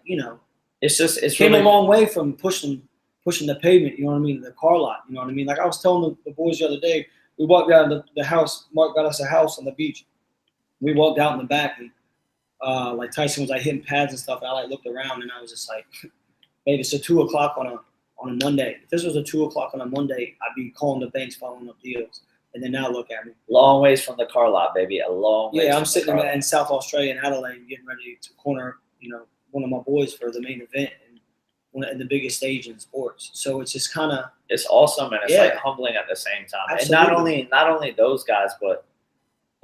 it's came really a long way from pushing the pavement. You know what I mean? The car lot. You know what I mean? Like I was telling the boys the other day, we walked down the house. Mark got us a house on the beach. We walked out in the back, and like Tyson was like hitting pads and stuff. And I like looked around, and I was just like, "Babe, it's a 2:00 on a Monday. If this was a 2:00 on a Monday, I'd be calling the banks, following up deals." And then now look at me. Long ways from the car lot, baby. A long ways. Yeah, I'm sitting in South Australia in Adelaide, getting ready to corner, one of my boys for the main event and the biggest stage in sports. So it's just kind of it's awesome and it's like humbling at the same time. Absolutely. And not only those guys, but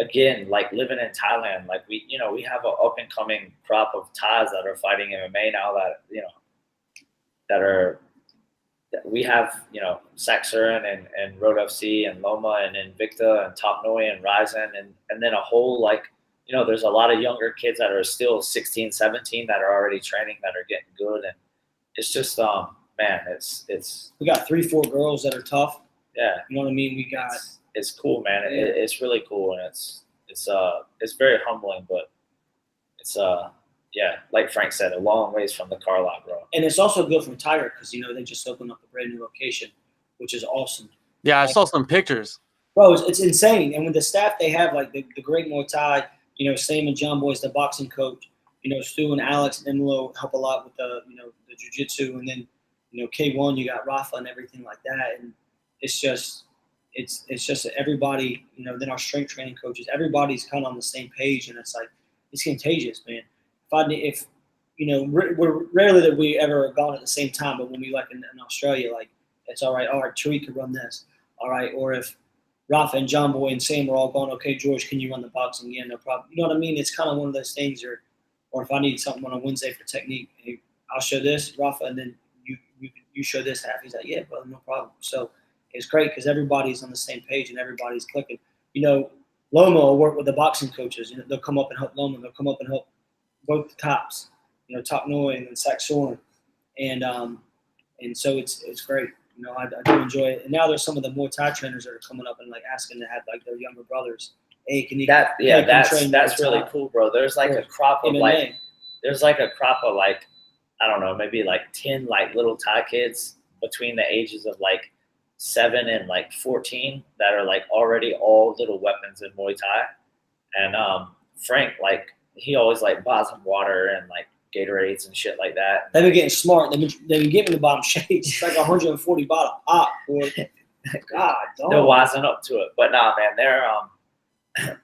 again, like living in Thailand, like we have an up and coming crop of Thais that are fighting MMA now that we have, Saxurin and Road FC and Loma and Invicta and Top Noi and Ryzen and then a whole there's a lot of younger kids that are still 16, 17 that are already training that are getting good, and it's just man, it's we got 3-4 girls that are tough. Yeah, you know what I mean. We got it's cool, man. It's really cool, and it's very humbling, but it's like Frank said, a long ways from the car lot, bro. And it's also good from Tiger because they just opened up a brand new location, which is awesome. Yeah, I saw some pictures. Bro, it's insane. And with the staff they have, like the great Muay Thai, Sam and John Boy's the boxing coach. Stu and Alex and Emilo help a lot with the the jiu-jitsu, and then K1 you got Rafa and everything like that, and it's just everybody. Then our strength training coaches, everybody's kind of on the same page, and it's like it's contagious, man. If we're rarely that we ever gone at the same time, but when we like in Australia, like it's all right. All right, Tariq could run this. All right, or if Rafa and John Boy and Sam are all going, okay, George, can you run the boxing? Yeah, no problem. You know what I mean? It's kind of one of those things, or if I need something on a Wednesday for technique, hey, I'll show this, Rafa, and then you show this half. He's like, yeah, brother, no problem. So it's great because everybody's on the same page and everybody's clicking. Loma will work with the boxing coaches. They'll come up and help Loma. They'll come up and help both the tops. Top Noi and then Saxorin, and so it's great. You know, I do enjoy it. And now there's some of the Muay Thai trainers that are coming up and like asking to have like their younger brothers. Hey, can you? That's Muay really Thai cool, bro. There's like or a crop of MMA. like I don't know, maybe like 10 like little Thai kids between the ages of like 7 and like 14 that are like already all little weapons in Muay Thai. And Frank, like he always like buys them water and like Gatorades and shit like that. They've been getting smart. They've been giving the bottom shakes. It's like 140 bottle pop. Boy. God, They're wising up to it. But nah, man, they're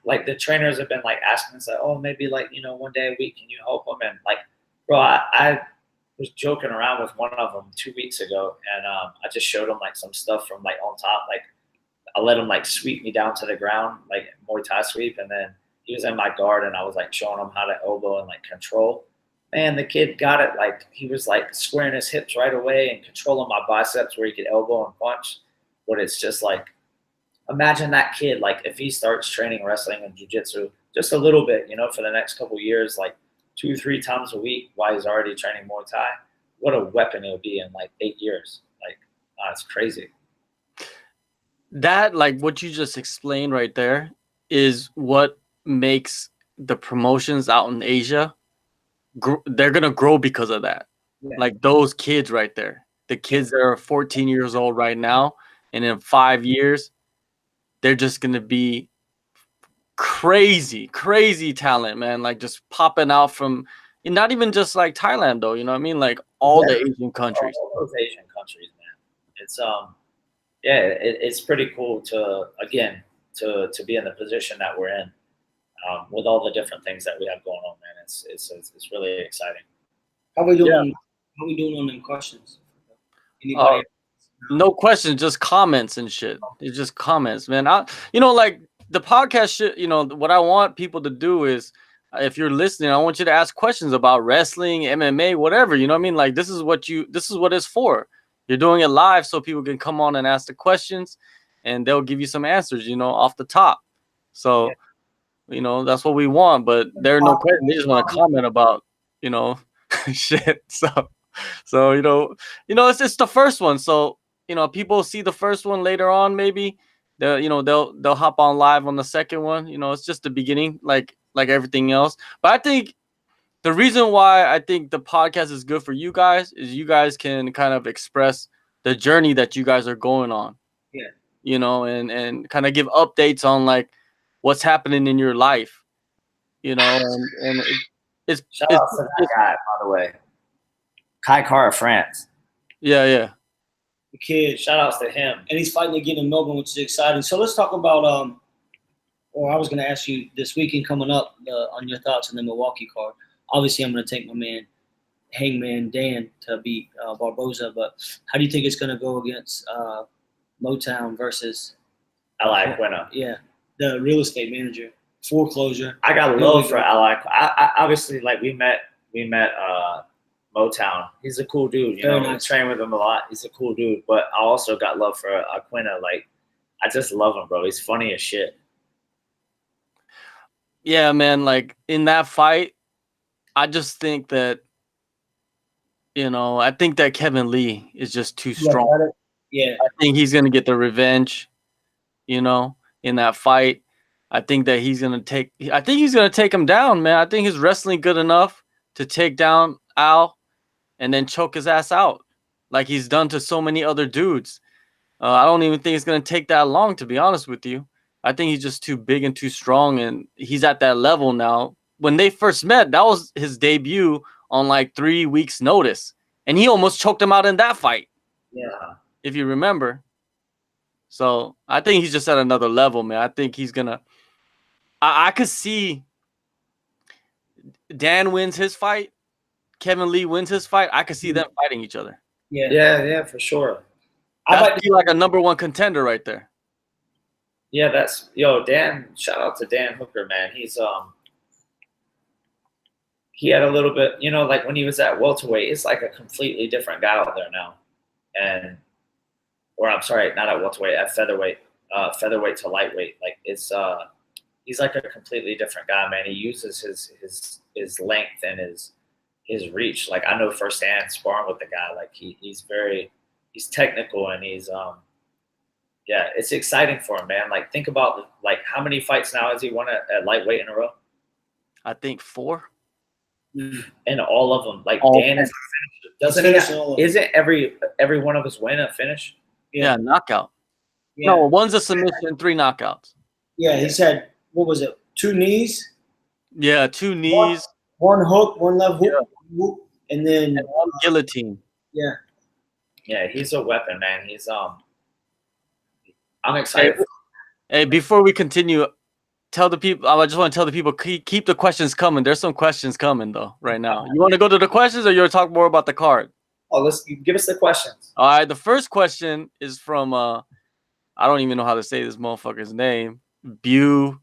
like the trainers have been like asking us like, oh, maybe like, you know, one day a week, can you help them? And like, bro, I was joking around with one of them 2 weeks ago, and I just showed him like some stuff from like on top. Like I let him like sweep me down to the ground, like Muay Thai sweep, and then he was in my guard, and I was like showing him how to elbow and like control. Man, the kid got it. Like he was like squaring his hips right away and controlling my biceps where he could elbow and punch. But it's just like, imagine that kid, like if he starts training wrestling and jiu-jitsu just a little bit, you know, for the next couple of years, like 2-3 times a week while he's already training Muay Thai, what a weapon it would be in like 8 years. Like, it's crazy. That, like what you just explained right there, is what makes the promotions out in Asia, they're going to grow because of that. Yeah. Like those kids right there, the kids that are 14 years old right now, and in 5 years, they're just going to be crazy talent, man. Like just popping out from, and not even just like Thailand though, you know what I mean? Like all the Asian countries. All those Asian countries, man. It's it's pretty cool to be in the position that we're in, with all the different things that we have going on, man. It's really exciting. How we doing? How we doing on them questions? Anybody? No questions, just comments and shit. It's just comments, man. Like the podcast shit, what I want people to do is, if you're listening, I want you to ask questions about wrestling, MMA, whatever, you know what I mean? Like this is what it's for. You're doing it live so people can come on and ask the questions, and they'll give you some answers, off the top. So, that's what we want, but there are no questions. They just want to comment about, shit. So it's the first one. So, people see the first one later on, maybe they'll hop on live on the second one. It's just the beginning, like everything else. But I think the reason why I think the podcast is good for you guys is you guys can kind of express the journey that you guys are going on. Yeah. And kind of give updates on like what's happening in your life. And it's shout out to that guy, by the way. Kai Kara France. Yeah. The kid. Shout outs to him. And he's fighting again in Melbourne, which is exciting. So let's talk about or I was going to ask you this weekend coming up on your thoughts on the Milwaukee card. Obviously, I'm going to take my man Hangman Dan to beat Barboza, but how do you think it's going to go against Motown versus Ally Aquino? Yeah, the real estate manager, foreclosure. I got love for Ally. I obviously, like we met Motown. He's a cool dude. I train with him a lot. He's a cool dude. But I also got love for Aquino. Like, I just love him, bro. He's funny as shit. Yeah, man. Like in that fight, I just think that, I think that Kevin Lee is just too strong. Yeah. I think he's gonna get the revenge, in that fight. I think that he's gonna take him down, man. I think he's wrestling good enough to take down Al and then choke his ass out, like he's done to so many other dudes. I don't even think it's gonna take that long, to be honest with you. I think he's just too big and too strong, and he's at that level now. When they first met, that was his debut on like 3 weeks' notice, and he almost choked him out in that fight. Yeah, if you remember. So I think he's just at another level, man. I think he's gonna. I could see Dan wins his fight, Kevin Lee wins his fight. I could see them fighting each other. Yeah, for sure. That'd be like a number one contender right there. Yeah, Dan. Shout out to Dan Hooker, man. He's he had a little bit, like when he was at welterweight, it's like a completely different guy out there now. Or I'm sorry, not at welterweight, at featherweight, featherweight to lightweight. Like he's like a completely different guy, man. He uses his length and his reach. Like I know firsthand sparring with the guy. Like he's technical, and he's yeah, it's exciting for him, man. Like, think about like how many fights now has he won at lightweight in a row? I think 4. And all of them, like All Dan is doesn't he? Isn't every one of his win a finish? Yeah, knockout. Yeah. No, one's a submission, 3 knockouts. Yeah, he said, what was it? 2 knees? Yeah, 2 knees. One hook, one left hook, whoop, and then And 1 guillotine. Yeah. Yeah, he's a weapon, man. He's I'm excited. Hey, before we continue, tell the people. I just want to tell the people keep the questions coming. There's some questions coming though right now. You want to go to the questions, or you want to talk more about the card? Oh, let's give us the questions. All right, the first question is from I don't even know how to say this motherfucker's name. Bu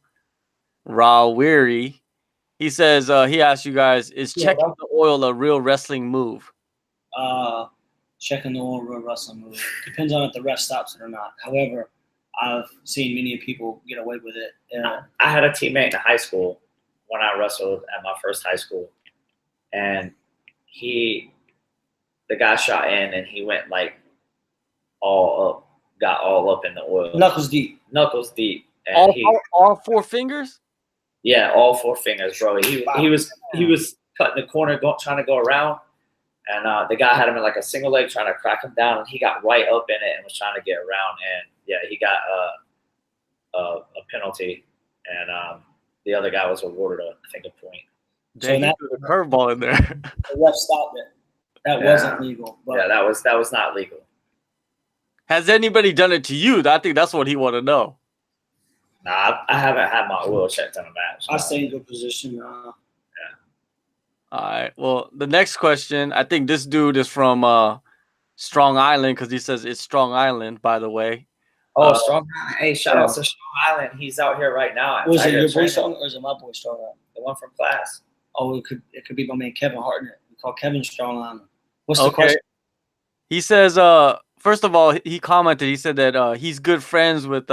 Rawiri. He says he asked you guys, is checking the oil a real wrestling move? Checking the oil real wrestling move. Depends on if the ref stops it or not. However, I've seen many people get away with it. I had a teammate in high school when I wrestled at my first high school, and the guy shot in and he went like got all up in the oil. Knuckles deep. And all 4 fingers? Yeah, all 4 fingers, bro. He was cutting the corner, trying to go around, and the guy had him in like a single leg, trying to crack him down, and he got right up in it and was trying to get around, and yeah, he got a penalty, and the other guy was awarded I think a point. Dang, so threw the curveball in there. The ref stopped it. That wasn't legal. But yeah, that was not legal. Has anybody done it to you? I think that's what he want to know. Nah, I haven't had my oil checked on a match. I stay in good position. Yeah. All right. Well, the next question, I think this dude is from Strong Island, because he says it's Strong Island, by the way. Oh, Strong Island. Hey, shout out to Strong Island. He's out here right now. Was it your boy Strong or is it my boy Strong Island? The one from class. Oh, it could be my man Kevin Hartnett. We call Kevin Strong Island. What's the question? He says, first of all, he commented, he said that he's good friends with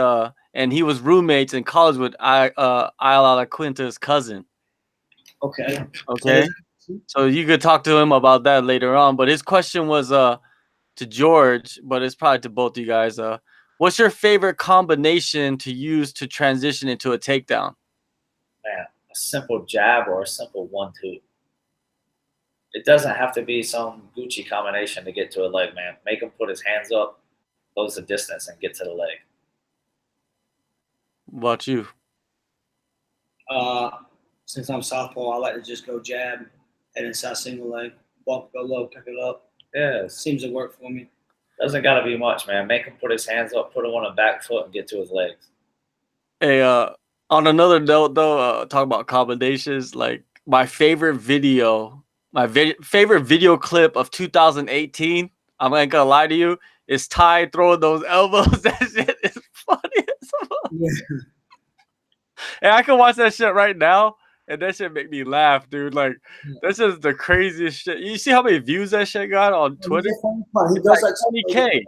and he was roommates in college with Ayala Quinta's cousin. Okay. So you could talk to him about that later on. But his question was to George, but it's probably to both of you guys. What's your favorite combination to use to transition into a takedown? Man, a simple jab or a simple 1-2. It doesn't have to be some Gucci combination to get to a leg, man. Make him put his hands up, close the distance, and get to the leg. What about you? Since I'm southpaw, I like to just go jab, head inside single leg, bump, go low, pick it up. Yeah. Seems to work for me. Doesn't got to be much, man. Make him put his hands up, put him on a back foot, and get to his legs. Hey, on another note, though, talk about combinations. Like, my favorite video, favorite video clip of 2018, I'm not gonna lie to you, is Ty throwing those elbows. That shit is funny as fuck. Yeah. And I can watch that shit right now, and that shit make me laugh, dude. Like, that's just the craziest shit. You see how many views that shit got on Twitter? He does like 20K.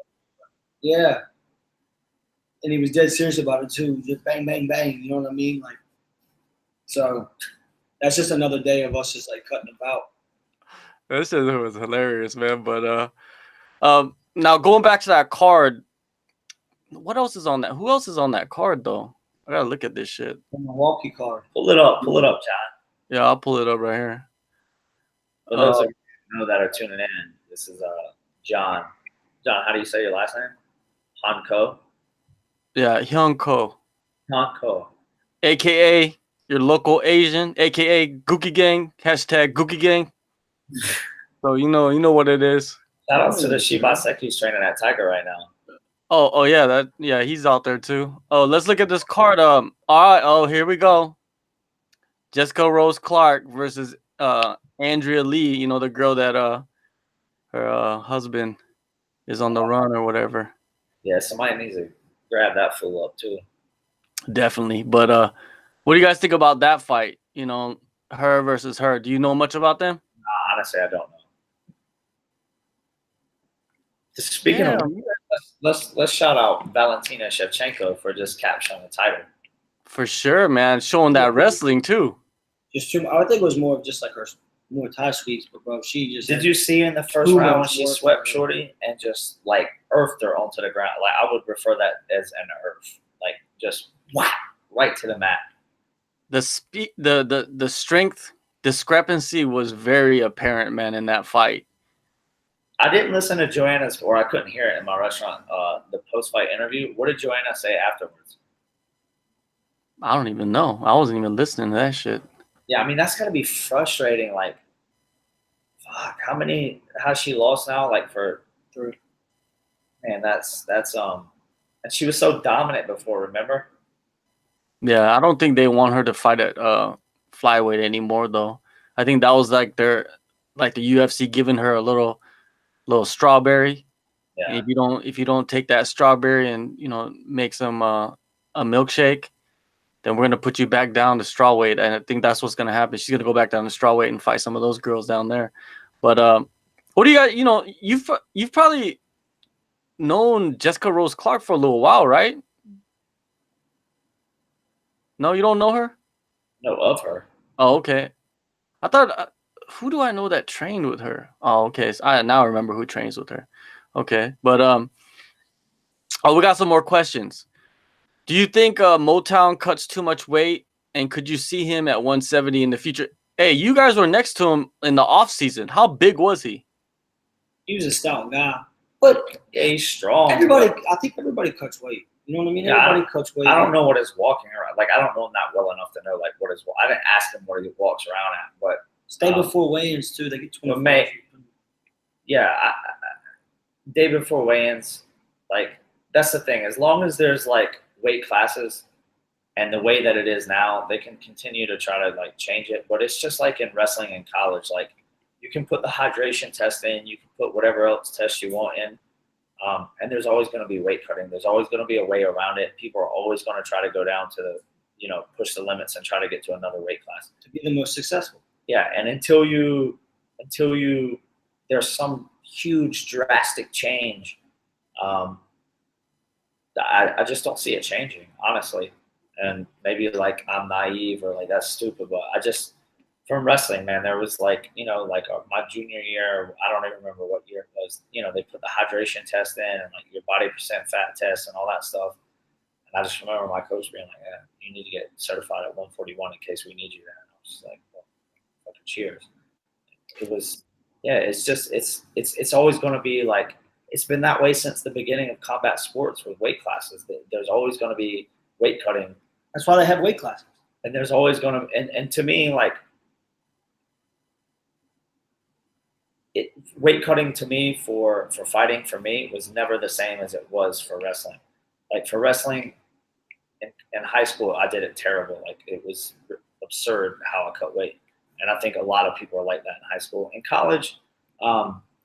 Yeah. And he was dead serious about it too. Just bang, bang, bang. You know what I mean? Like, so that's just another day of us just like cutting about. That shit was hilarious, man. But now going back to that card, what else is on that? Who else is on that card though? I gotta look at this shit. The Milwaukee card. Pull it up, John. Yeah, I'll pull it up right here. For those of you that are tuning in, this is John. John, how do you say your last name? Hanko. Yeah, Hyun-ko. Hanko. AKA your local Asian, AKA Gookie Gang, hashtag Gookie Gang. So you know what it is. Shout out to the Shibaseki who's training at Tiger right now. Oh yeah, he's out there too. Oh, let's look at this card. All right, oh, here we go. Jessica Rose Clark versus Andrea Lee, you know, the girl that her husband is on the run or whatever. Yeah, somebody needs to grab that fool up too. Definitely. But what do you guys think about that fight? You know, her versus her. Do you know much about them? Nah, honestly, I don't know. Speaking of, let's shout out Valentina Shevchenko for just capturing the title. For sure, man. Showing that wrestling too. Just too. I think it was more of just like her Muay Thai sweeps, but bro, she just. Did you see in the first round when she swept Shorty and just like earthed her onto the ground. Like I would refer that as an earth, like just whack right to the mat. The strength discrepancy was very apparent, man, in that fight. I didn't listen to Joanna's, or I couldn't hear it in my restaurant. The post-fight interview. What did Joanna say afterwards? I don't even know. I wasn't even listening to that shit. Yeah, I mean that's gotta be frustrating. Like, fuck, how's she lost now? Like for 3. Man, that's and she was so dominant before. Remember? Yeah, I don't think they want her to fight at flyweight anymore, though. I think that was like the UFC giving her a little strawberry. Yeah. And if you don't take that strawberry and make some a milkshake, then we're gonna put you back down to strawweight. And I think that's what's gonna happen. She's gonna go back down to strawweight and fight some of those girls down there. But what do you got? You've probably known Jessica Rose Clark for a little while, right? No, you don't know her? No, of her. Oh, okay. I thought, who do I know that trained with her? Oh, okay. So I now remember who trains with her. Okay, but we got some more questions. Do you think Motown cuts too much weight, and could you see him at 170 in the future? Hey, you guys were next to him in the off season. How big was he? He was a stout guy, but Yeah, he's strong. I think everybody cuts weight. You know what I mean? Yeah, Everybody cuts weight. I don't know what his walking around. Like I don't know him that well enough to know like what his. I didn't ask him what he walks around at, but Stay before weigh-ins too. They get 25. Yeah, day before weigh-ins, like that's the thing. As long as there's like weight classes, and the way that it is now, they can continue to try to like change it. But it's just like in wrestling in college. Like you can put the hydration test in, you can put whatever else test you want in, and there's always going to be weight cutting. There's always going to be a way around it. People are always going to try to go down to the, push the limits and try to get to another weight class to be the most successful. Yeah, and until there's some huge drastic change, I just don't see it changing, honestly. And maybe like I'm naive or like that's stupid, but I just from wrestling, man, there was like my junior year, I don't even remember what year it was. They put the hydration test in and like your body percent fat test and all that stuff. And I just remember my coach being like, "Yeah, you need to get certified at 141 in case we need you there." And I was just like, well, fucking cheers. It was, yeah. It's just it's always going to be like it's been that way since the beginning of combat sports with weight classes. There's always going to be weight cutting. That's why they have weight classes. And there's always going to and to me like weight cutting to me for fighting for me was never the same as it was for wrestling. Like for wrestling in high school, I did it terrible. Like it was absurd how I cut weight. And I think a lot of people are like that in high school. In college,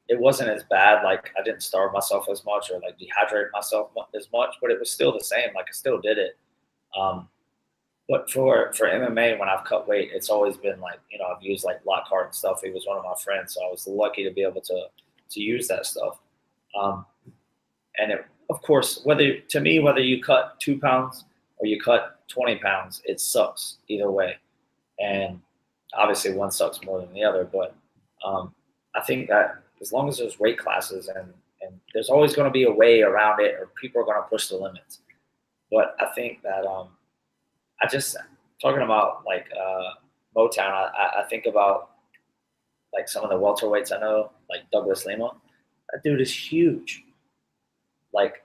it wasn't as bad. Like I didn't starve myself as much or like dehydrate myself as much, but it was still the same. Like I still did it. But for MMA, when I've cut weight, it's always been like, I've used like Lockhart and stuff. He was one of my friends, so I was lucky to be able to use that stuff. And it, of course, whether you cut 2 pounds or you cut 20 pounds, it sucks either way. And obviously one sucks more than the other, but I think that as long as there's weight classes and there's always going to be a way around it or people are going to push the limits. But I think that I just talking about like Motown, I think about like some of the welterweights I know, like Douglas Lima. That dude is huge. Like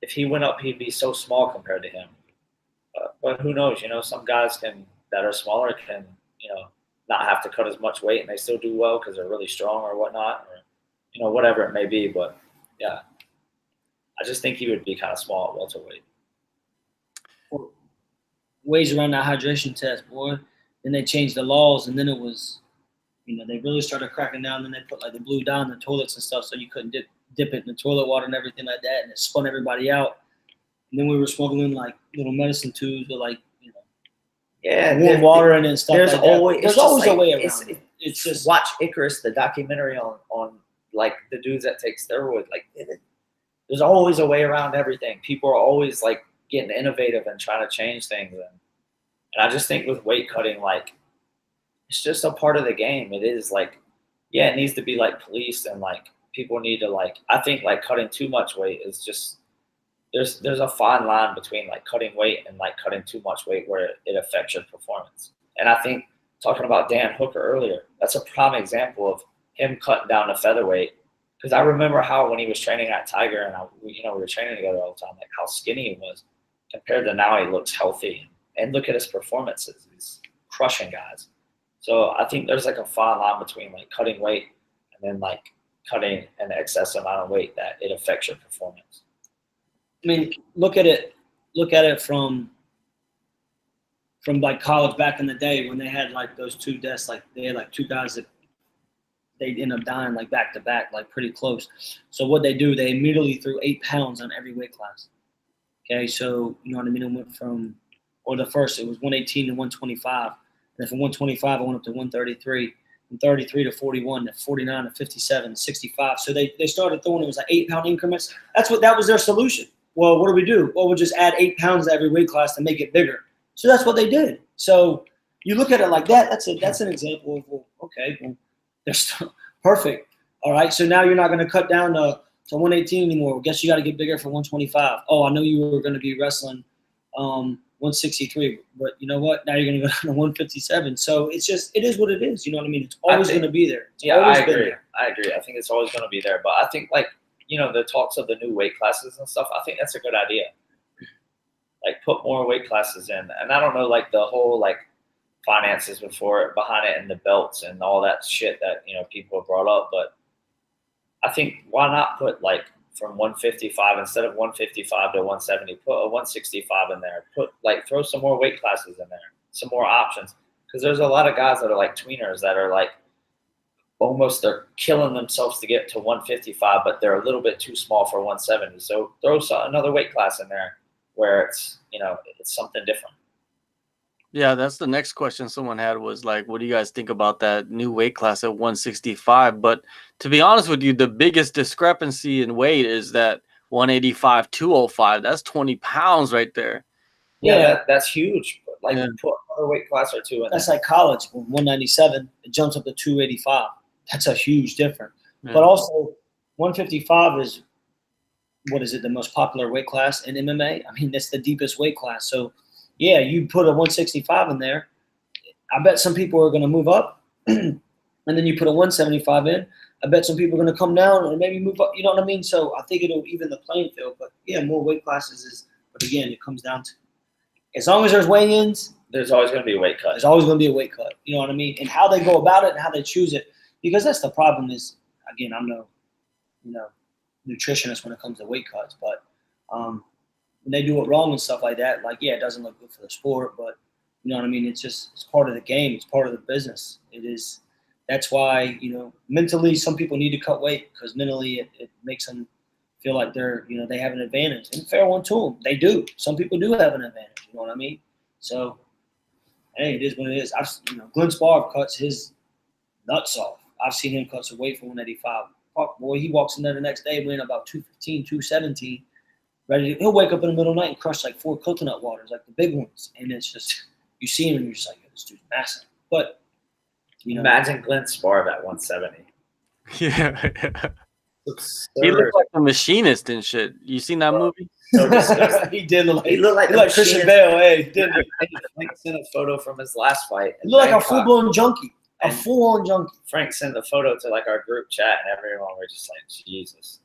if he went up, he'd be so small compared to him. But who knows? Some guys that are smaller can not have to cut as much weight and they still do well because they're really strong or whatnot, or whatever it may be. But yeah, I just think he would be kind of small at welterweight. Ways around that hydration test, boy. Then they changed the laws, and then it was, they really started cracking down. Then they put like the blue dye in the toilets and stuff, so you couldn't dip it in the toilet water and everything like that, and it spun everybody out. And then we were smuggling like little medicine tubes with like warm water in it and stuff. There's like always a way around it. It's just watch Icarus, the documentary on like the dudes that take steroids. Like there's always a way around everything. People are always like getting innovative and trying to change things. And I just think with weight cutting, like it's just a part of the game. It is like, yeah, it needs to be like policed and like people need to like. I think like cutting too much weight is just there's a fine line between like cutting weight and like cutting too much weight where it affects your performance. And I think talking about Dan Hooker earlier, that's a prime example of him cutting down to featherweight. Because I remember how when he was training at Tiger and we were training together all the time, like how skinny he was compared to now he looks healthy. And look at his performances; he's crushing guys. So I think there's like a fine line between like cutting weight and then like cutting an excess amount of weight that it affects your performance. I mean, look at it from like college back in the day when they had like those two deaths, like they had like two guys that they end up dying like back to back, like pretty close. So what they do, they immediately threw 8 pounds on every weight class. Okay, so you know what I mean? It went from, or the first, it was 118 to 125. And then from 125, I went up to 133. From 33 to 41, to 49 to 57, to 65. So they started throwing, it was like 8 pound increments. That was their solution. Well, what do? Well, we'll just add 8 pounds to every weight class to make it bigger. So that's what they did. So you look at it like that. That's an example of, well, okay, well, they're still perfect. All right. So now you're not going to cut down to 118 anymore. Well, guess you got to get bigger for 125. Oh, I know you were going to be wrestling 163, but you know what? Now you're going to go down to 157. So it is what it is. You know what I mean? It's always going to be there. I agree. I think it's always going to be there. But I think like, you know, the talks of the new weight classes and stuff, I think that's a good idea. Like put more weight classes in. And I don't know, like the whole like finances behind it and the belts and all that shit that, you know, people have brought up. But I think why not put like from 155 instead of 155 to 170, put a 165 in there. Throw some more weight classes in there, some more options. Because there's a lot of guys that are like tweeners that are like almost they're killing themselves to get to 155, but they're a little bit too small for 170. So throw another weight class in there where it's, you know, it's something different. Yeah, that's the next question someone had was like, what do you guys think about that new weight class at 165? But to be honest with you, the biggest discrepancy in weight is that 185, 205. That's 20 pounds right there. Yeah, that's huge. Like put another weight class or two in. That's like college. 197, it jumps up to 285. That's a huge difference. Yeah. But also, 155 is, what is it, the most popular weight class in MMA? I mean, that's the deepest weight class. So, yeah, you put a 165 in there, I bet some people are going to move up. And then you put a 175 in, I bet some people are going to come down and maybe move up. You know what I mean? So I think it'll even the playing field. But, yeah, more weight classes is – but, again, it comes down to as long as there's weigh-ins, there's always going to be a weight cut. There's always going to be a weight cut. You know what I mean? And how they go about it and how they choose it. Because that's the problem is, again, I'm no, nutritionist when it comes to weight cuts. But when they do it wrong and stuff like that, like, yeah, it doesn't look good for the sport. But, you know what I mean? It's part of the game. It's part of the business. It is. That's why, mentally some people need to cut weight because mentally it makes them feel like they're, they have an advantage. And fair one to them. They do. Some people do have an advantage. You know what I mean? So, hey, it is what it is. Glenn Sparv cuts his nuts off. I've seen him cut some weight for 185. Fuck, boy, he walks in there the next day weighing about 215, 217. He'll wake up in the middle of the night and crush like 4 coconut waters, like the big ones. And it's just, you see him and you're just like, this dude's massive. But, imagine Glenn Sparv at 170. Yeah. He looked like a machinist and shit. You seen that movie? So he did look like, he looked like Christian Bale. Hey, didn't he? Frank sent a photo from his last fight. He looked like a full-blown junkie. A full-on junkie. Frank sent the photo to like our group chat, and everyone were just like, Jesus.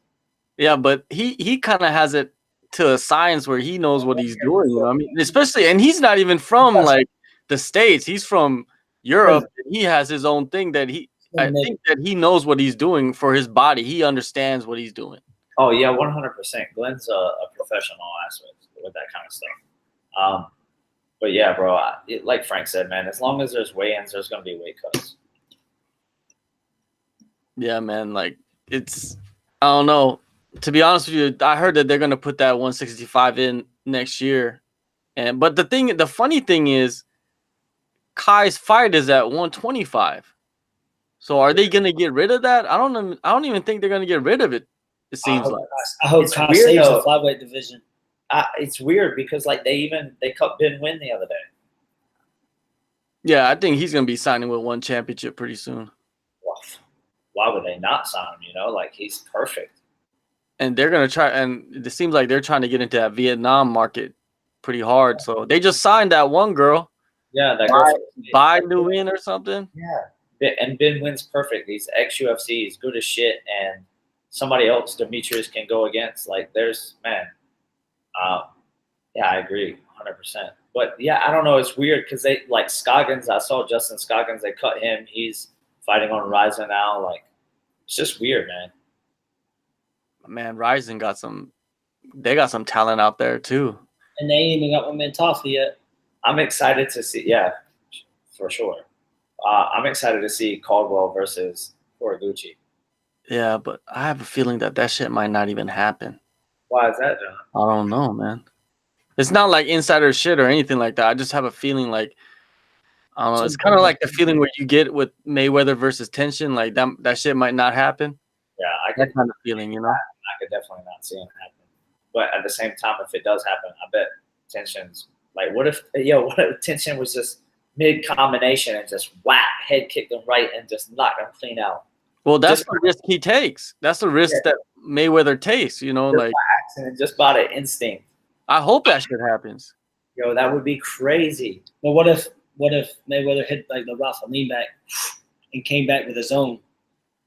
Yeah, but he kind of has it to a science where he knows what he's doing. You know what I mean? Especially, and he's not even from like the States. He's from Europe. And he has his own thing that I think that he knows what he's doing for his body. He understands what he's doing. Oh, yeah, 100%. Glenn's a professional aspect with that kind of stuff. But, yeah, bro, like Frank said, man, as long as there's weigh-ins, there's going to be weight cuts. Yeah, man, like it's – I don't know. To be honest with you, I heard that they're going to put that 165 in next year. But the funny thing is Kai's fight is at 125. So are they going to get rid of that? I don't even think they're going to get rid of it. It seems like. I hope Kai saves the flyweight division. It's weird because like they cut Ben Wynn the other day. Yeah, I think he's going to be signing with one championship pretty soon. why would they not sign him? You know, like he's perfect. And they're gonna try, and it seems like they're trying to get into that Vietnam market pretty hard. So they just signed that one girl, Yeah, that girl. Bai Nguyen or something. Yeah, and Ben Wynn's perfect. He's ex-UFC. He's good as shit, and somebody else Demetrius can go against. Like, there's man. Yeah, I agree, 100%. But yeah, I don't know. It's weird because they like Scoggins. I saw Justin Scoggins. They cut him. He's fighting on Ryzen now. Like, it's just weird, man. Man, Ryzen got some. They got some talent out there too. And they ain't even got one man Toffee yet. I'm excited to see. Yeah, for sure. I'm excited to see Caldwell versus Horiguchi. Yeah, but I have a feeling that shit might not even happen. Why is that, John? I don't know, man. It's not like insider shit or anything like that. I just have a feeling like, I don't know. It's kind of like the feeling where you get with Mayweather versus Tension. Like that shit might not happen. Yeah, I That kind of feeling, you know. I could definitely not see it happen. But at the same time, if it does happen, I bet Tension's like, what if Tension was just mid combination and just whack, head kick him right and just knock him clean out. Well, that's the risk he takes. That's the risk that Mayweather takes, you know, like accident, just by the instinct. I hope that shit happens. Yo, that would be crazy. But what if Mayweather hit like the Rafa lean back and came back with his own?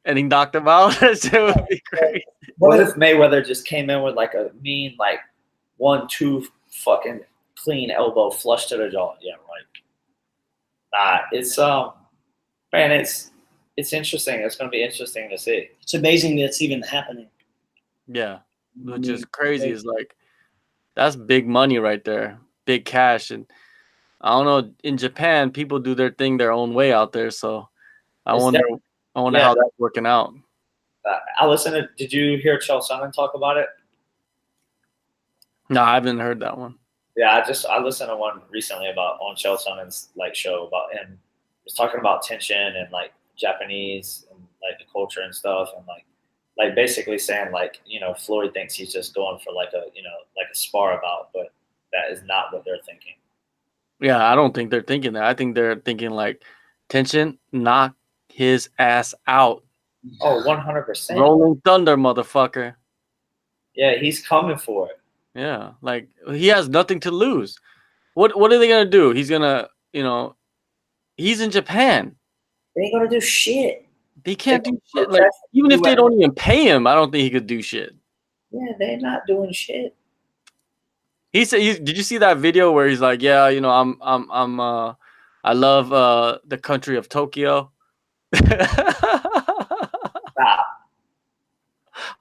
And he knocked him out? That shit would be crazy. What if Mayweather just came in with like a mean, like 1-2 fucking clean elbow flush to the jaw? Yeah, right. Nah, it's man, it's interesting. It's gonna be interesting to see. It's amazing that it's even happening. Yeah. Which is crazy. Is like that's big money right there. Big cash. And I don't know, in Japan, people do their thing their own way out there. So I wonder how that's working out. I listened to. Did you hear Chael Sonnen talk about it? No, I haven't heard that one. Yeah, I listened to one recently about on Chael Sonnen's like show about him. He was talking about tension and like Japanese and like the culture and stuff, and like basically saying like, you know, Floyd thinks he's just going for like a, you know, like a spar about, but that is not what they're thinking. Yeah, I don't think they're thinking that. I think they're thinking like, Tension, knock his ass out. Oh, 100%. Rolling Thunder, motherfucker. Yeah, he's coming for it. Yeah, like he has nothing to lose. What are they gonna do? He's gonna, you know, he's in Japan. They ain't gonna do shit. They can't do shit. Like even if they don't even pay him, I don't think he could do shit. Yeah, they're not doing shit. He said, "Did you see that video where he's like, yeah, you know, I love the country of Tokyo." Stop.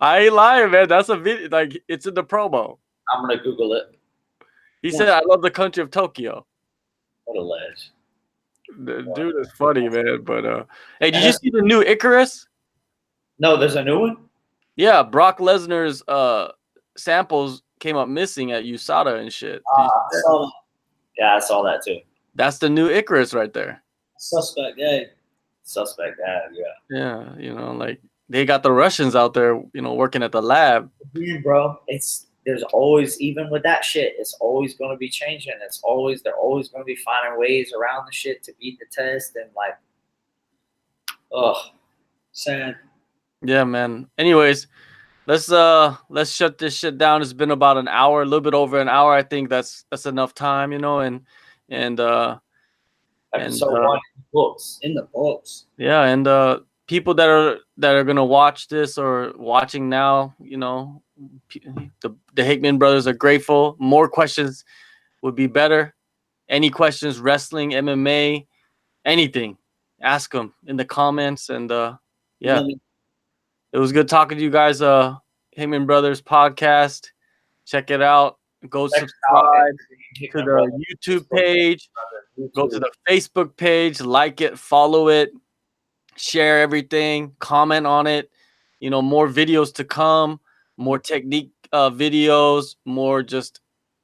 I ain't lying, man. That's a video. Like it's in the promo. I'm gonna Google it. He said, "I love the country of Tokyo." What a ledge. The dude is funny, man. But hey, did you see the new Icarus? No, there's a new one. Yeah, Brock Lesnar's samples came up missing at USADA and shit. Yeah, I saw that too. That's the new Icarus right there. Suspect, yeah. Suspect, yeah. Yeah, you know, like they got the Russians out there, you know, working at the lab. Yeah, bro, there's always, even with that shit, it's always going to be changing. They're always going to be finding ways around the shit to beat the test and like, sad. Yeah, man. Anyways, let's shut this shit down. It's been about an hour, a little bit over an hour. I think that's enough time, you know, and episode 1 in the books. Yeah, and people that are gonna watch this or watching now, you know, the Hickman brothers are grateful. More questions would be better. Any questions, wrestling, MMA, anything, ask them in the comments. And yeah, it was good talking to you guys. Hickman Brothers podcast. Check it out. Go subscribe to the YouTube page. Go to the Facebook page. Like it, follow it, share everything, comment on it. You know, more videos to come, more technique videos, more just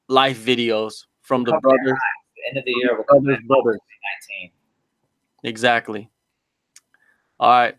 life videos from the brothers. The end of the year, brothers. Exactly. All right.